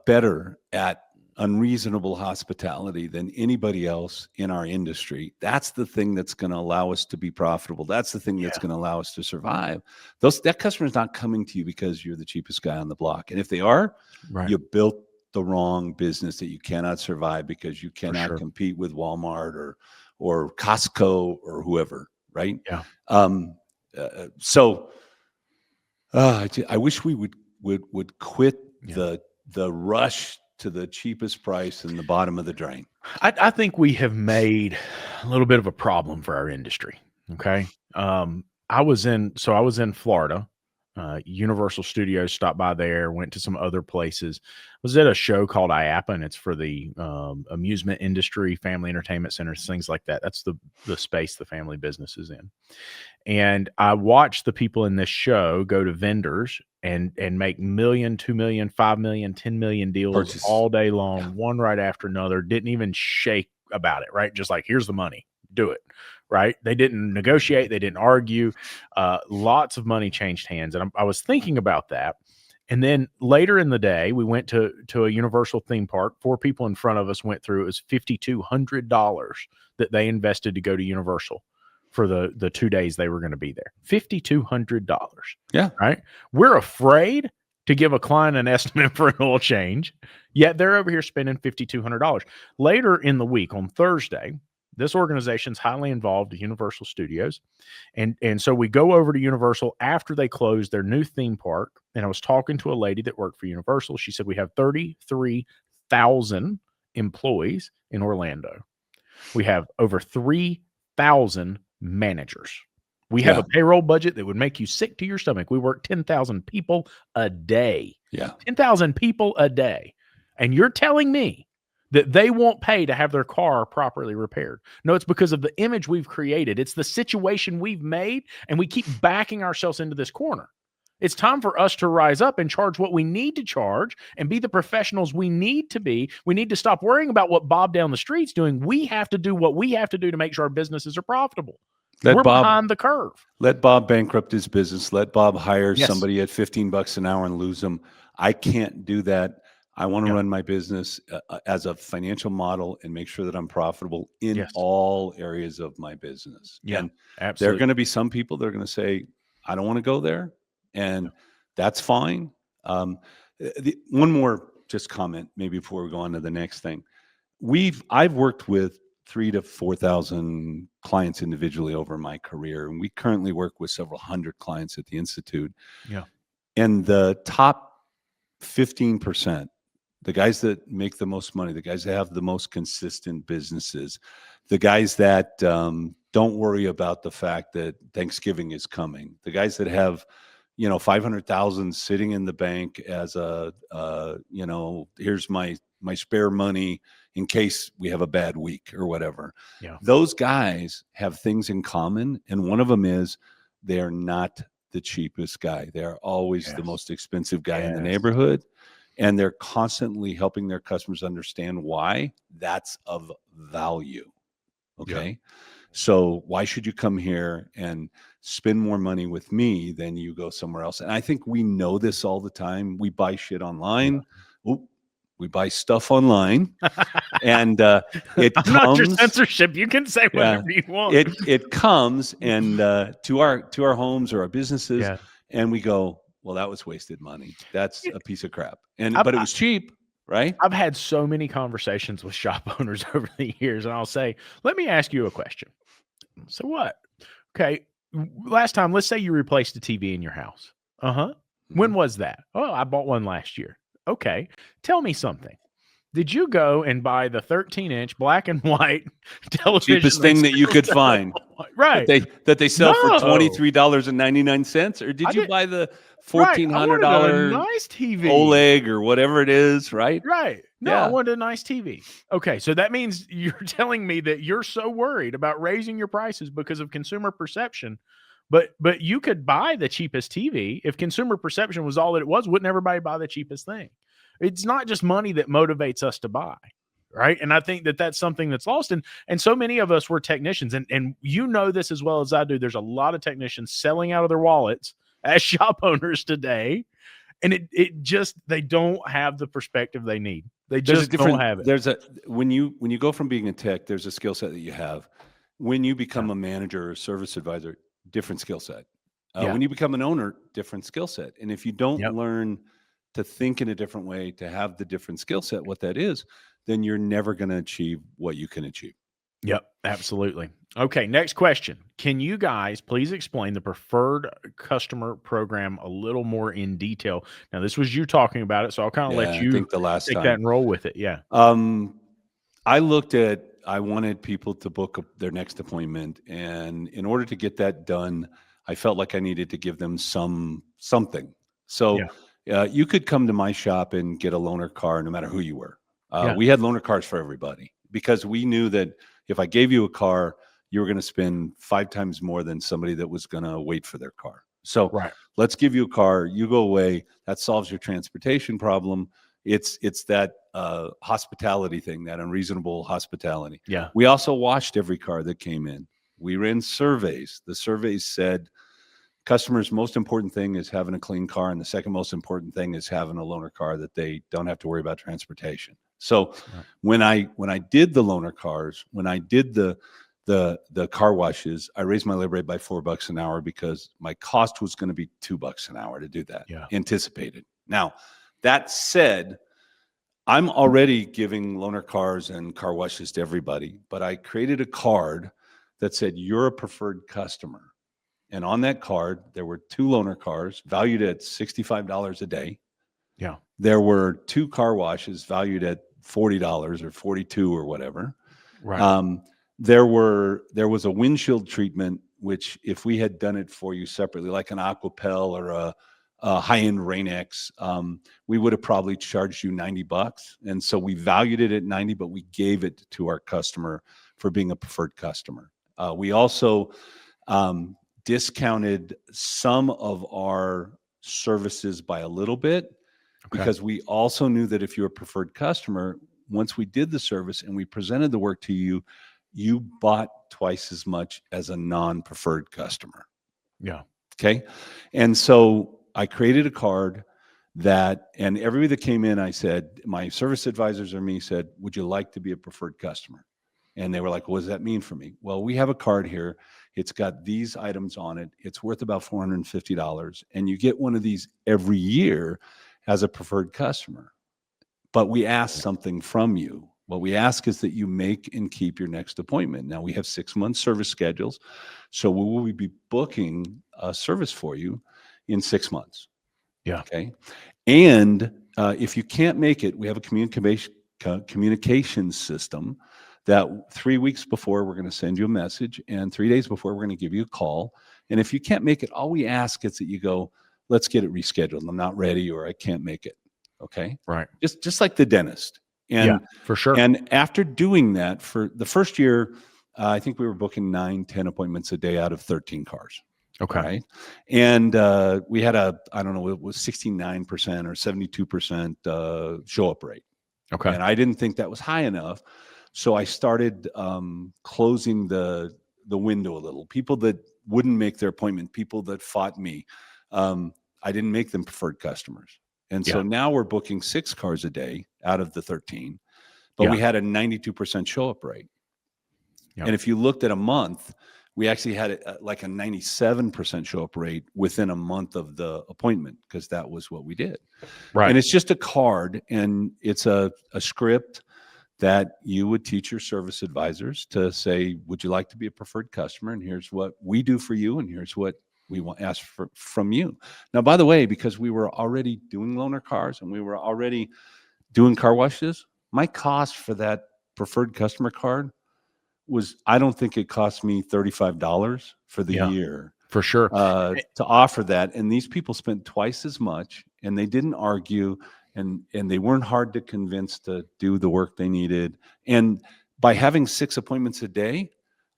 better at unreasonable hospitality than anybody else in our industry. That's the thing that's going to allow us to be profitable. That's the thing that's Yeah. going to allow us to survive. That customer is not coming to you because you're the cheapest guy on the block. And if they are, Right. you built the wrong business that you cannot survive because you For cannot sure. compete with Walmart or Costco or whoever, right? Yeah. So I wish we would quit Yeah. the rush to the cheapest price and the bottom of the drain. I think we have made a little bit of a problem for our industry. Okay. I was in Florida, Universal Studios, stopped by there, went to some other places, was at a show called IAPA, and it's for the amusement industry, family entertainment centers, things like that. That's the space the family business is in. And I watched the people in this show go to vendors and make million, 2 million, 5 million, 10 million deals Purchase. all day Yeah. long, one right after another. Didn't even shake about it, right? Just like, here's the money, do it, right? They didn't negotiate, they didn't argue. Lots of money changed hands, and I was thinking about that. And then later in the day, we went to a Universal theme park. 4 people in front of us went through. It was $5,200 that they invested to go to Universal for the 2 days they were going to be there. $5,200. Yeah. Right. We're afraid to give a client an estimate for an oil change, yet they're over here spending $5,200. Later in the week, on Thursday, this organization's highly involved at Universal Studios. And so we go over to Universal after they closed their new theme park. And I was talking to a lady that worked for Universal. She said, we have 33,000 employees in Orlando. We have over 3,000 managers. We have a payroll budget that would make you sick to your stomach. We work 10,000 people a day. Yeah. 10,000 people a day. And you're telling me that they won't pay to have their car properly repaired. No, it's because of the image we've created. It's the situation we've made, and we keep backing ourselves into this corner. It's time for us to rise up and charge what we need to charge and be the professionals we need to be. We need to stop worrying about what Bob down the street's doing. We have to do what we have to do to make sure our businesses are profitable. We're behind the curve. Let Bob bankrupt his business. Let Bob hire Yes. somebody at $15 an hour and lose them. I can't do that. I want to run my business as a financial model and make sure that I'm profitable in all areas of my business. Yeah, and absolutely. there are going to be some people that are going to say, I don't want to go there. And that's fine. One more just comment, maybe before we go on to the next thing. I've worked with 3,000 to 4,000 clients individually over my career. And we currently work with several hundred clients at the Institute. Yeah. And the top 15%, the guys that make the most money, the guys that have the most consistent businesses, the guys that don't worry about the fact that Thanksgiving is coming, the guys that have, 500,000 sitting in the bank as here's my spare money in case we have a bad week or whatever. Yeah. Those guys have things in common. And one of them is they're not the cheapest guy. They're always the most expensive guy in the neighborhood. And they're constantly helping their customers understand why that's of value. Okay. Yeah. So why should you come here and spend more money with me than you go somewhere else? And I think we know this all the time. We buy shit online. Yeah. We buy stuff online, and it comes. Not your censorship. You can say whatever you want. It comes and to our homes or our businesses, and we go, well, that was wasted money. That's a piece of crap. But it was cheap, right? I've had so many conversations with shop owners over the years, and I'll say, let me ask you a question. So what? Okay. Last time, let's say you replaced a TV in your house. When was that? Oh, I bought one last year. Okay. Tell me something. Did you go and buy the 13-inch black and white television? Cheapest thing that you could find. Right. That they sell for $23.99? Or did you buy the $1,400 nice TV, OLED or whatever it is, right? Right. No, I wanted a nice TV. Okay, so that means you're telling me that you're so worried about raising your prices because of consumer perception, but you could buy the cheapest TV if consumer perception was all that it was. Wouldn't everybody buy the cheapest thing? It's not just money that motivates us to buy, right? And I think that that's something that's lost. And so many of us were technicians, and you know this as well as I do. There's a lot of technicians selling out of their wallets as shop owners today. And it just, they don't have the perspective they need. They There's a just don't different have it. there's a when you go from being a tech, there's a skill set that you have. When you become Yeah. a manager or service advisor, different skill set. Yeah. When you become an owner, different skill set. And if you don't Yep. learn to think in a different way, to have the different skill set, what that is, then you're never going to achieve what you can achieve. Yep, absolutely. Okay, next question. Can you guys please explain the preferred customer program a little more in detail? Now, this was you talking about it, so I'll kind of let Yeah, I you think the last take that time. and roll with it. Yeah. I wanted people to book their next appointment, and in order to get that done, I felt like I needed to give them something. Yeah. So you could come to my shop and get a loaner car, no matter who you were. Yeah. We had loaner cars for everybody because we knew that if I gave you a car, you were going to spend 5 times more than somebody that was going to wait for their car. So Right. let's give you a car. You go away. That solves your transportation problem. It's that hospitality thing, that unreasonable hospitality. Yeah. We also watched every car that came in. We ran surveys. The surveys said customers' most important thing is having a clean car, and the second most important thing is having a loaner car that they don't have to worry about transportation. So Right. when I did the loaner cars, when I did the car washes, I raised my labor rate by $4 an hour because my cost was going to be $2 an hour to do that. Yeah. Anticipated. Now, that said, I'm already giving loaner cars and car washes to everybody, but I created a card that said, you're a preferred customer. And on that card, there were 2 loaner cars valued at $65 a day. Yeah. There were 2 car washes valued at $40 or $42 or whatever. Right. There was a windshield treatment, which if we had done it for you separately, like an Aquapel or a high-end Rain-X, we would have probably charged you $90. And so we valued it at 90, but we gave it to our customer for being a preferred customer. We also discounted some of our services by a little bit because we also knew that if you're a preferred customer, once we did the service and we presented the work to you, you bought twice as much as a non-preferred customer. Yeah. Okay. And so I created a card and everybody that came in, I said, my service advisors or me said, would you like to be a preferred customer? And they were like, what does that mean for me? Well, we have a card here. It's got these items on it. It's worth about $450. And you get one of these every year as a preferred customer. But we ask something from you. What we ask is that you make and keep your next appointment. Now, we have 6-month service schedules. So we will be booking a service for you in 6 months. Yeah. Okay. And if you can't make it, we have a communication system that 3 weeks before we're going to send you a message, and 3 days before we're going to give you a call. And if you can't make it, all we ask is that you go, let's get it rescheduled. I'm not ready, or I can't make it. Okay. Right. Just like the dentist. And, yeah, for sure. And after doing that for the first year, I think we were booking 9-10 appointments a day out of 13 cars. Okay. Right. And we had I don't know, it was 69% or 72% show up rate. Okay. And I didn't think that was high enough. So I started closing the window a little. People that wouldn't make their appointment, people that fought me, I didn't make them preferred customers. And so now we're booking 6 cars a day out of the 13, but we had a 92% show up rate. And if you looked at a month, we actually had like a 97% show up rate within a month of the appointment, because that was what we did. Right. And it's just a card, and it's a script that you would teach your service advisors to say, would you like to be a preferred customer? And here's what we do for you, and here's what we want ask from you. Now, by the way, because we were already doing loaner cars and we were already doing car washes, my cost for that preferred customer card was, I don't think it cost me $35 for the year. For sure. To offer that. And these people spent twice as much, and they didn't argue, and they weren't hard to convince to do the work they needed. And by having 6 appointments a day,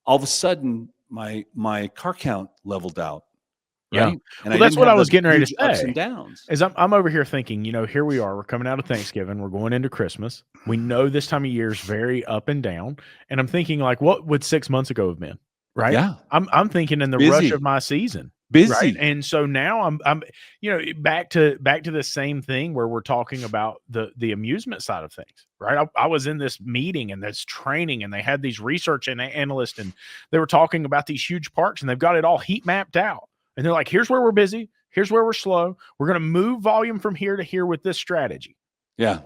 all of a sudden my car count leveled out. Right. Yeah. And Well, that's what I was getting ready to say. Ups and downs. Is I'm over here thinking, here we are, we're coming out of Thanksgiving, we're going into Christmas. We know this time of year is very up and down. And I'm thinking, like, what would 6 months ago have been? Right. Yeah. I'm thinking in the Busy. rush of my season, Busy. And so now I'm back to the same thing where we're talking about the amusement side of things, right? I was in this meeting and this training, and they had these research and analysts, and they were talking about these huge parks, and they've got it all heat mapped out. And they're like, here's where we're busy, here's where we're slow. We're going to move volume from here to here with this strategy. Yeah.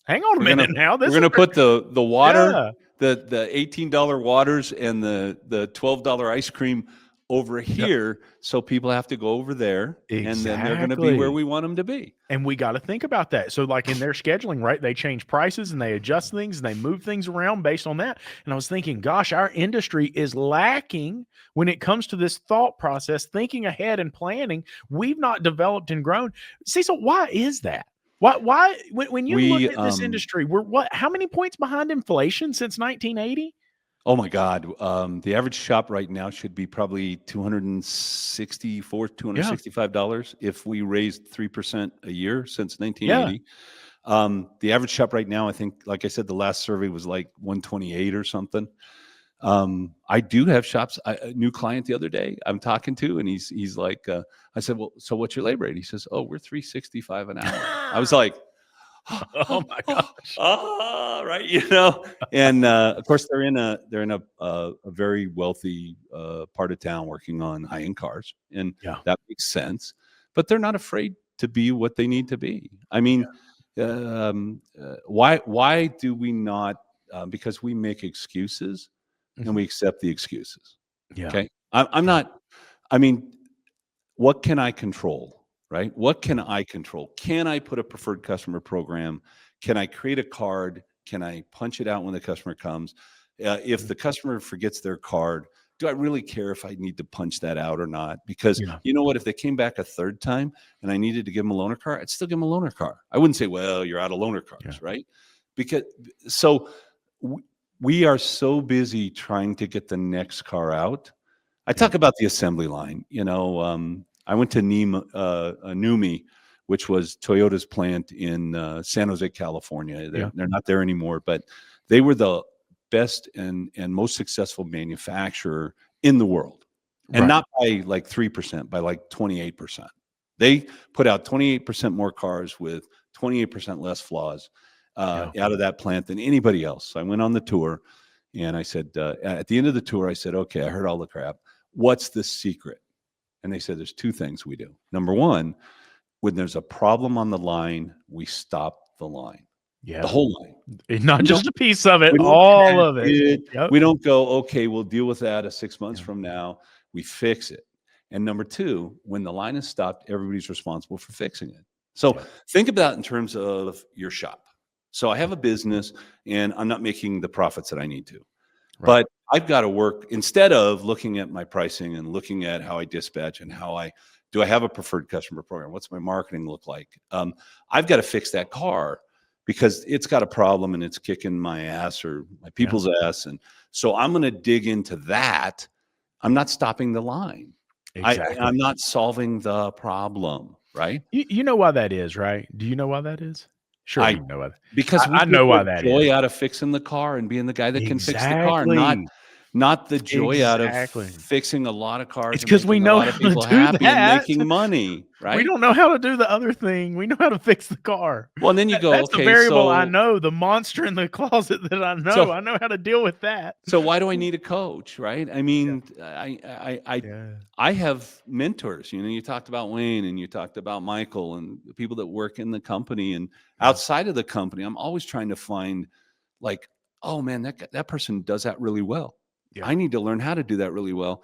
Hang on a minute now. We're going to put the water, Yeah. the $18 waters and the $12 ice cream over here, so people have to go over there, and then they're going to be where we want them to be. And we got to think about that. So like in their scheduling, right, they change prices and they adjust things and they move things around based on that. And I was thinking, gosh, our industry is lacking when it comes to this thought process, thinking ahead and planning. We've not developed and grown. Cecil, why is that? Why when you look at this industry, we're how many points behind inflation since 1980? Oh my God. The average shop right now should be probably $264, $265 if we raised 3% a year since 1980. The average shop right now, I think, like I said, the last survey was like 128 or something. I do have shops. A new client the other day I'm talking to, and he's like, I said, well, so what's your labor rate? He says, oh, we're $365 an hour. I was like, oh my gosh. Right. And of course they're in a very wealthy part of town working on high-end cars, and that makes sense, but they're not afraid to be what they need to be. I mean, why do we not, because we make excuses and we accept the excuses. Okay. I'm not, I mean, what can I control? Right? What can I control? Can I put a preferred customer program? Can I create a card? Can I punch it out when the customer comes? If the customer forgets their card, do I really care if I need to punch that out or not? Because you know what? If they came back a third time and I needed to give them a loaner car, I'd still give them a loaner car. I wouldn't say, well, you're out of loaner cars, right? Because we are so busy trying to get the next car out. I talk about the assembly line, I went to NUMMI, which was Toyota's plant in San Jose, California. They're not there anymore, but they were the best and most successful manufacturer in the world. And not by like 3%, by like 28%. They put out 28% more cars with 28% less flaws out of that plant than anybody else. So I went on the tour, and I said, at the end of the tour, I said, okay, I heard all the crap. What's the secret? And they said, there's two things we do. Number one, when there's a problem on the line, we stop the line. The whole line. Not just a piece of it, all of it. We don't go, okay, we'll deal with that 6 months from now. We fix it. And number two, when the line is stopped, everybody's responsible for fixing it. So think about it in terms of your shop. So I have a business, and I'm not making the profits that I need to. But I've got to work, instead of looking at my pricing and looking at how I dispatch and do I have a preferred customer program? What's my marketing look like? I've got to fix that car because it's got a problem and it's kicking my ass or my people's ass. And so I'm going to dig into that. I'm not stopping the line. I'm not solving the problem, right? You know why that is, right? Do you know why that is? Sure, I know why. Because I know why that is. Joy out of fixing the car and being the guy that can fix the car, not the joy out of fixing a lot of cars. It's because we know how to do that. And making money, right? We don't know how to do the other thing. We know how to fix the car. Well, and then you go, that's okay, the variable so I know, the monster in the closet that I know. So, I know how to deal with that. So why do I need a coach, right? I mean, I have mentors. You talked about Wayne and you talked about Michael and the people that work in the company and outside of the company. I'm always trying to find, like, oh man, that person does that really well. I need to learn how to do that really well.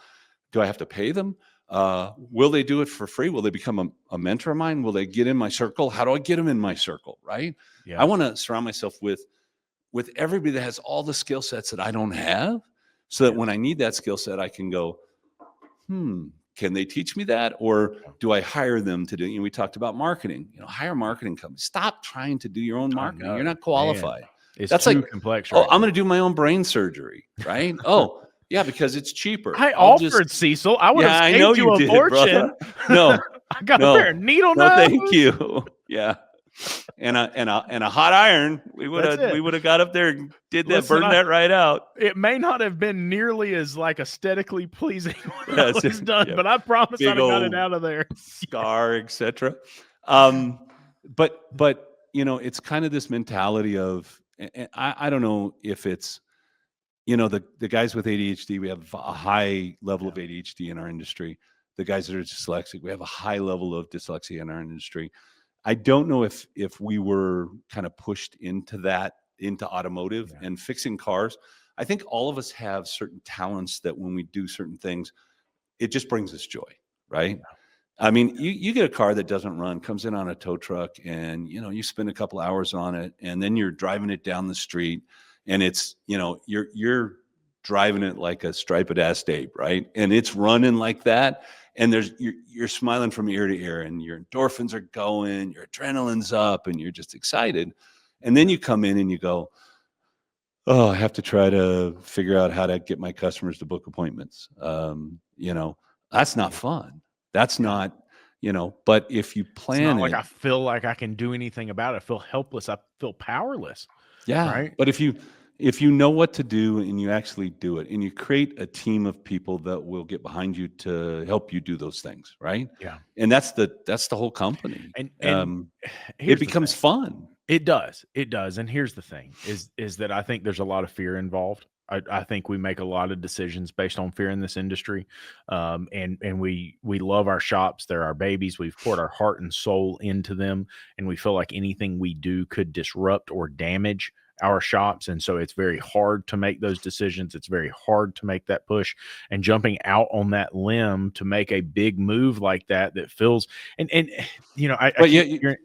Do I have to pay them? Will they do it for free? Will they become a mentor of mine? Will they get in my circle? How do I get them in my circle? Right. I want to surround myself with everybody that has all the skill sets that I don't have, so that when I need that skill set, I can go, can they teach me that? Or do I hire them to do? We talked about marketing, hire marketing companies. Stop trying to do your own marketing. You're not qualified. Man. It's That's too like complex. Right I'm going to do my own brain surgery, right? Yeah, because it's cheaper. I offered, Cecil. I would have saved you a fortune. No, I got a pair of needle no, nose. thank you. Yeah. and a hot iron, we would have got up there and burned that right out. It may not have been nearly as like aesthetically pleasing when it was done, but I promise I'd have got it out of there. Scar, etc. But it's kind of this mentality of, I don't know if it's, the guys with ADHD, we have a high level of ADHD in our industry. The guys that are dyslexic, we have a high level of dyslexia in our industry. I don't know if we were kind of pushed into automotive and fixing cars. I think all of us have certain talents that when we do certain things, it just brings us joy, right? I mean, you get a car that doesn't run, comes in on a tow truck, and you spend a couple hours on it, and then you're driving it down the street, and it's you're driving it like a striped ass Dave, right? And it's running like that, and you're smiling from ear to ear, and your endorphins are going, your adrenaline's up, and you're just excited. And then you come in and you go, oh, I have to try to figure out how to get my customers to book appointments. That's not fun. That's not, but if you plan it's not like I feel like I can do anything about it. I feel helpless. I feel powerless. Yeah. Right. But if you know what to do and you actually do it, and you create a team of people that will get behind you to help you do those things, right? Yeah. And that's the whole company. And it becomes fun. It does. And here's the thing is that I think there's a lot of fear involved. I think we make a lot of decisions based on fear in this industry. And we love our shops. They're our babies. We've poured our heart and soul into them. And we feel like anything we do could disrupt or damage our shops. And so it's very hard to make those decisions. It's very hard to make that push, and jumping out on that limb to make a big move like that feels,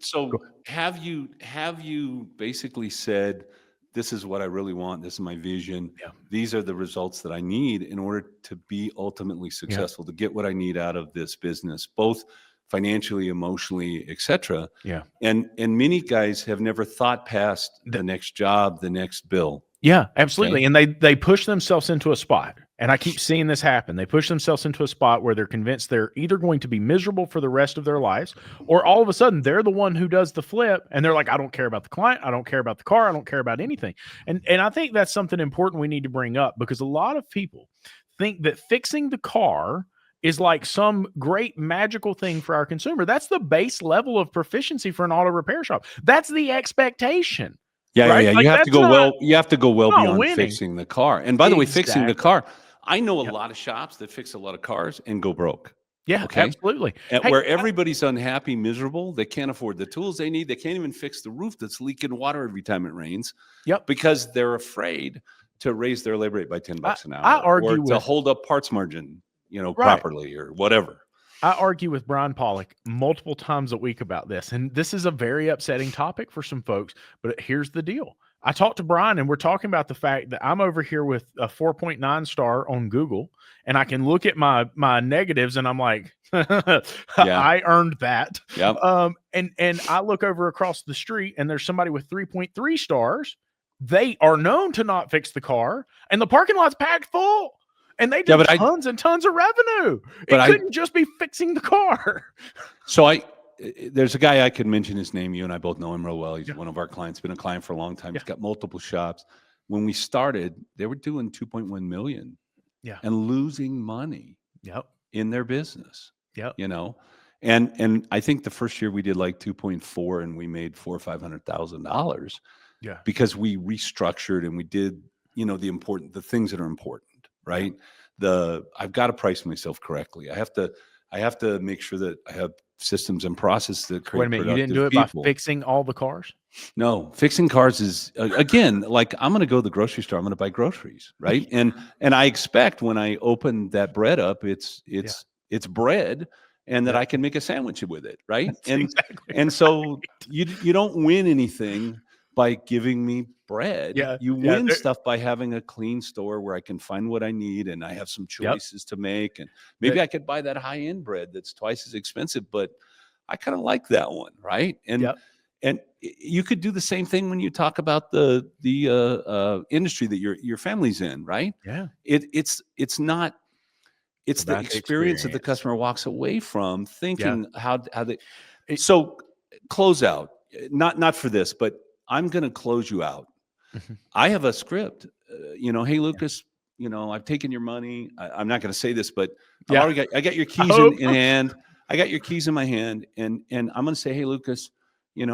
so have you basically said, this is what I really want. This is my vision. Yeah. These are the results that I need in order to be ultimately successful, to get what I need out of this business, both financially, emotionally, etc. Yeah. And many guys have never thought past the next job, the next bill. Yeah, absolutely. Okay. And they push themselves into a spot. And I keep seeing this happen. They push themselves into a spot where they're convinced they're either going to be miserable for the rest of their lives, or all of a sudden they're the one who does the flip, and they're like, I don't care about the client, I don't care about the car, I don't care about anything. And I think that's something important we need to bring up, because a lot of people think that fixing the car is like some great magical thing for our consumer. That's the base level of proficiency for an auto repair shop. That's the expectation. Yeah, right? Like, you have to go well. You have to go well beyond winning. Fixing the car. And by the way, fixing the car, I know a lot of shops that fix a lot of cars and go broke. Yeah, absolutely. Where everybody's unhappy, miserable. They can't afford the tools they need. They can't even fix the roof that's leaking water every time it rains. Yep. Because they're afraid to raise their labor rate by $10 an hour, or to hold up parts margin, properly, or whatever. I argue with Brian Pollock multiple times a week about this, and this is a very upsetting topic for some folks, but here's the deal. I talked to Brian, and we're talking about the fact that I'm over here with a 4.9 star on Google, and I can look at my negatives, and I'm like, I earned that. Yep. And I look over across the street, and there's somebody with 3.3 stars. They are known to not fix the car, and the parking lot's packed full. And they did tons and tons of revenue. It couldn't just be fixing the car. So there's a guy I could mention his name. You and I both know him real well. He's one of our clients, been a client for a long time. He's got multiple shops. When we started, they were doing 2.1 million and losing money in their business. And I think the first year we did like 2.4, and we made $400,000 or $500,000 because we restructured and we did, the things that are important. Right. I've got to price myself correctly. I have to make sure that I have systems and processes that create. Wait a minute, you didn't do it by fixing all the cars? No, fixing cars is again, like I'm going to go to the grocery store. I'm going to buy groceries. Right. And I expect when I open that bread up, it's bread, and that I can make a sandwich with it. Right. And so you don't win anything by giving me bread. You win stuff by having a clean store where I can find what I need, and I have some choices to make. And maybe I could buy that high-end bread that's twice as expensive, but I kind of like that one, right? And you could do the same thing when you talk about the industry that your family's in, right? Yeah. It's the experience that the customer walks away from thinking how they. So close out. not for this, but I'm going to close you out. I have a script, hey, Lucas, I've taken your money. I'm not going to say this, but I got your keys in hand. I got your keys in my hand, and I'm going to say, hey, Lucas,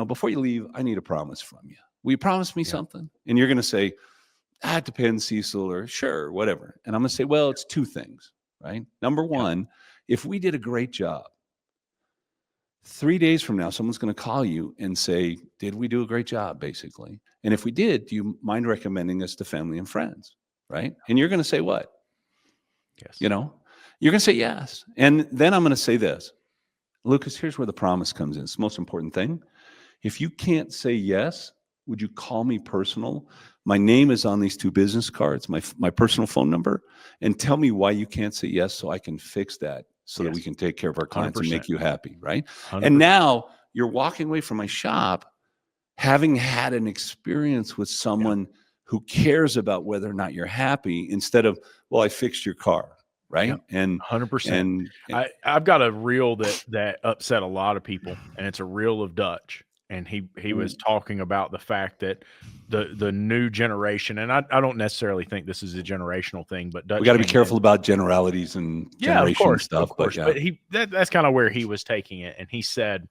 before you leave, I need a promise from you. Will you promise me something? And you're going to say, it depends, Cecil, or sure, whatever. And I'm going to say, well, it's two things, right? Number one, if we did a great job, 3 days from now, someone's going to call you and say, did we do a great job, basically? And if we did, do you mind recommending us to family and friends, right? And you're going to say what? Yes. You're going to say yes. And then I'm going to say this. Lucas, here's where the promise comes in. It's the most important thing. If you can't say yes, would you call me personal? My name is on these 2 business cards, my personal phone number, and tell me why you can't say yes so I can fix that so that we can take care of our clients 100%. And make you happy, right? 100%. And now you're walking away from my shop having had an experience with someone who cares about whether or not you're happy instead of, well, I fixed your car, right? Yep. And 100%. I've got a reel that upset a lot of people, and it's a reel of Dutch. And he was talking about the fact that the new generation, and I don't necessarily think this is a generational thing, but Dutch, we got to be careful about generalities and generation stuff. Of course. But that's kind of where he was taking it. And he said,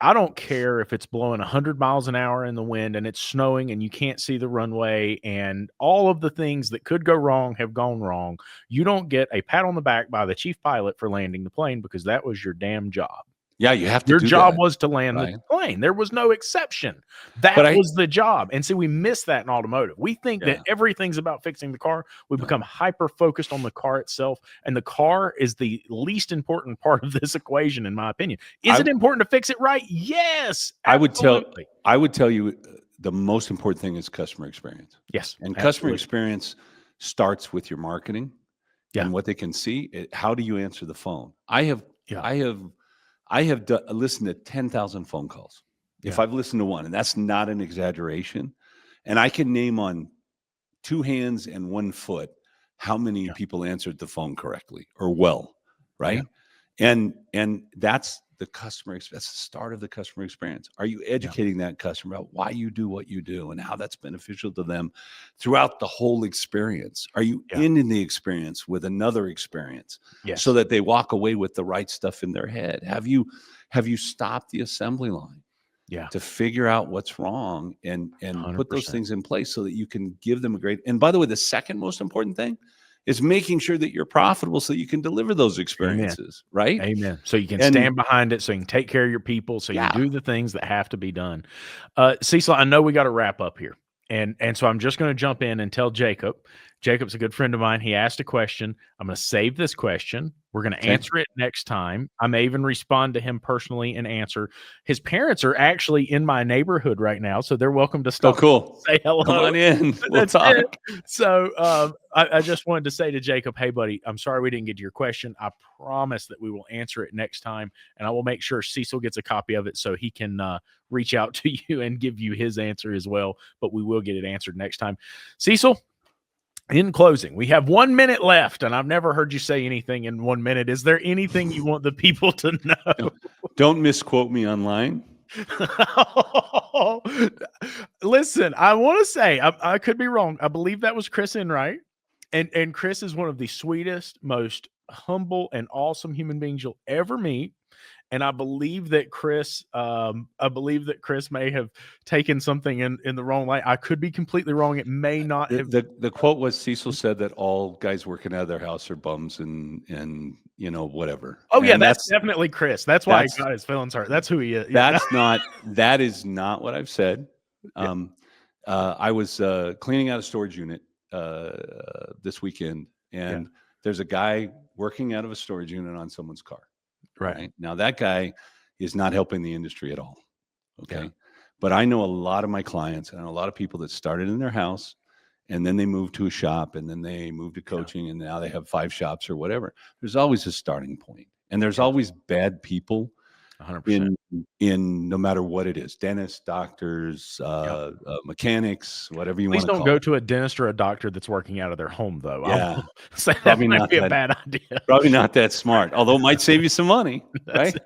I don't care if it's blowing 100 miles an hour in the wind and it's snowing and you can't see the runway and all of the things that could go wrong have gone wrong. You don't get a pat on the back by the chief pilot for landing the plane because that was your damn job. Yeah, you have to. Your job was to land the plane. There was no exception. That was the job. And so we miss that in automotive. We think that everything's about fixing the car. We become hyper focused on the car itself, and the car is the least important part of this equation, in my opinion. Is it important to fix it right? Yes, absolutely. I would tell you the most important thing is customer experience. Yes, and customer experience starts with your marketing and what they can see. How do you answer the phone? I have listened to 10,000 phone calls. If I've listened to one, and that's not an exaggeration, and I can name on 2 hands and 1 foot how many people answered the phone correctly or well, right? And that's the customer experience. That's the start of the customer experience. Are you educating that customer about why you do what you do and how that's beneficial to them throughout the whole experience? Are you ending the experience with another experience so that they walk away with the right stuff in their head? Have you stopped the assembly line to figure out what's wrong and 100%. Put those things in place so that you can give them a great, and by the way, the second most important thing is making sure that you're profitable so you can deliver those experiences, right? Amen. So you can stand behind it, so you can take care of your people, so you do the things that have to be done. Cecil, I know we got to wrap up here. And so I'm just going to jump in and tell Jacob. Jacob's a good friend of mine. He asked a question. I'm going to save this question. We're going to answer it next time. I may even respond to him personally and answer. His parents are actually in my neighborhood right now, so they're welcome to stop. Oh, cool. Say hello. Come on in. We'll talk. So I just wanted to say to Jacob, hey, buddy, I'm sorry we didn't get to your question. I promise that we will answer it next time, and I will make sure Cecil gets a copy of it so he can reach out to you and give you his answer as well, but we will get it answered next time. Cecil, in closing, we have 1 minute left, and I've never heard you say anything in 1 minute. Is there anything you want the people to know? Don't misquote me online. Listen, I want to say, I could be wrong. I believe that was Chris Enright. And Chris is one of the sweetest, most humble, and awesome human beings you'll ever meet. And I believe that Chris may have taken something in the wrong light. I could be completely wrong. It may not have. The quote was Cecil said that all guys working out of their house are bums and whatever. Oh yeah, that's definitely Chris. That's why he got his feelings hurt. That's who he is. That is not what I've said. I was cleaning out a storage unit this weekend, and there's a guy working out of a storage unit on someone's car. Right. Now that guy is not helping the industry at all. Okay. Yeah. But I know a lot of my clients and a lot of people that started in their house and then they moved to a shop and then they moved to coaching and now they have 5 shops or whatever. There's always a starting point, and there's always bad people 100%. in no matter what it is, dentists, doctors, mechanics, whatever you want to call it. Please don't go to a dentist or a doctor that's working out of their home, though. Yeah. So that might be a bad idea. Probably not that smart, although it might save you some money, right?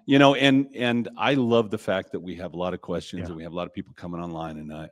You know, and I love the fact that we have a lot of questions Yeah. and we have a lot of people coming online, and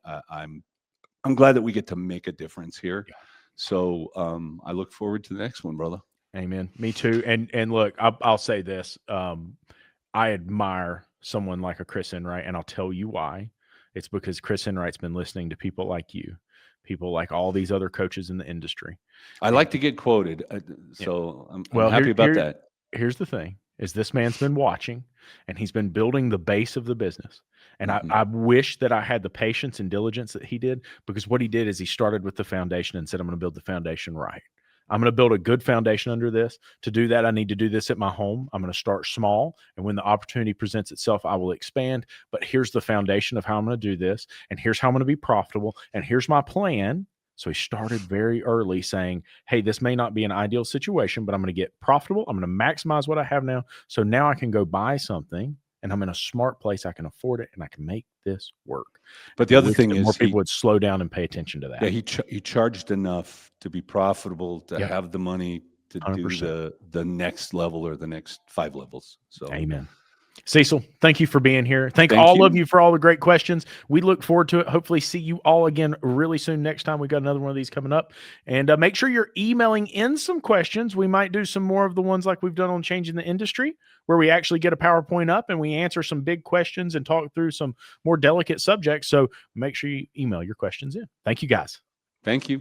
I'm glad that we get to make a difference here. Yeah. So I look forward to the next one, brother. Amen. Me too. And look, I'll say this. I admire someone like a Chris Enright, and I'll tell you why. It's because Chris Enright's been listening to people like you, people like all these other coaches in the industry. I And like to get quoted, yeah. so I'm Well, happy about that. here's the thing is this man's been watching and he's been building the base of the business. And Mhm. I wish that I had the patience and diligence that he did, because what he did is he started with the foundation and said, I'm going to build the foundation right. I'm going to build a good foundation under this. To do that, I need to do this at my home. I'm going to start small. And when the opportunity presents itself, I will expand. But here's the foundation of how I'm going to do this. And here's how I'm going to be profitable. And here's my plan. So he started very early saying, hey, this may not be an ideal situation, but I'm going to get profitable. I'm going to maximize what I have now. So now I can go buy something and I'm in a smart place. I can afford it and I can make this work. But the I other wish thing that more is people would slow down and pay attention to that. yeah, he charged enough to be profitable, to Yep. have the money to 100%. do the next level or the next 5 levels. So Amen. Cecil, thank you for being here. Thank Thank all you. of you for all the great questions. We look forward to it. Hopefully see you all again really soon. Next time we got another one of these coming up. And make sure you're emailing in some questions. We might do some more of the ones like we've done on Changing the Industry, where we actually get a PowerPoint up and we answer some big questions and talk through some more delicate subjects. So make sure you email your questions in. Thank you, guys. Thank you.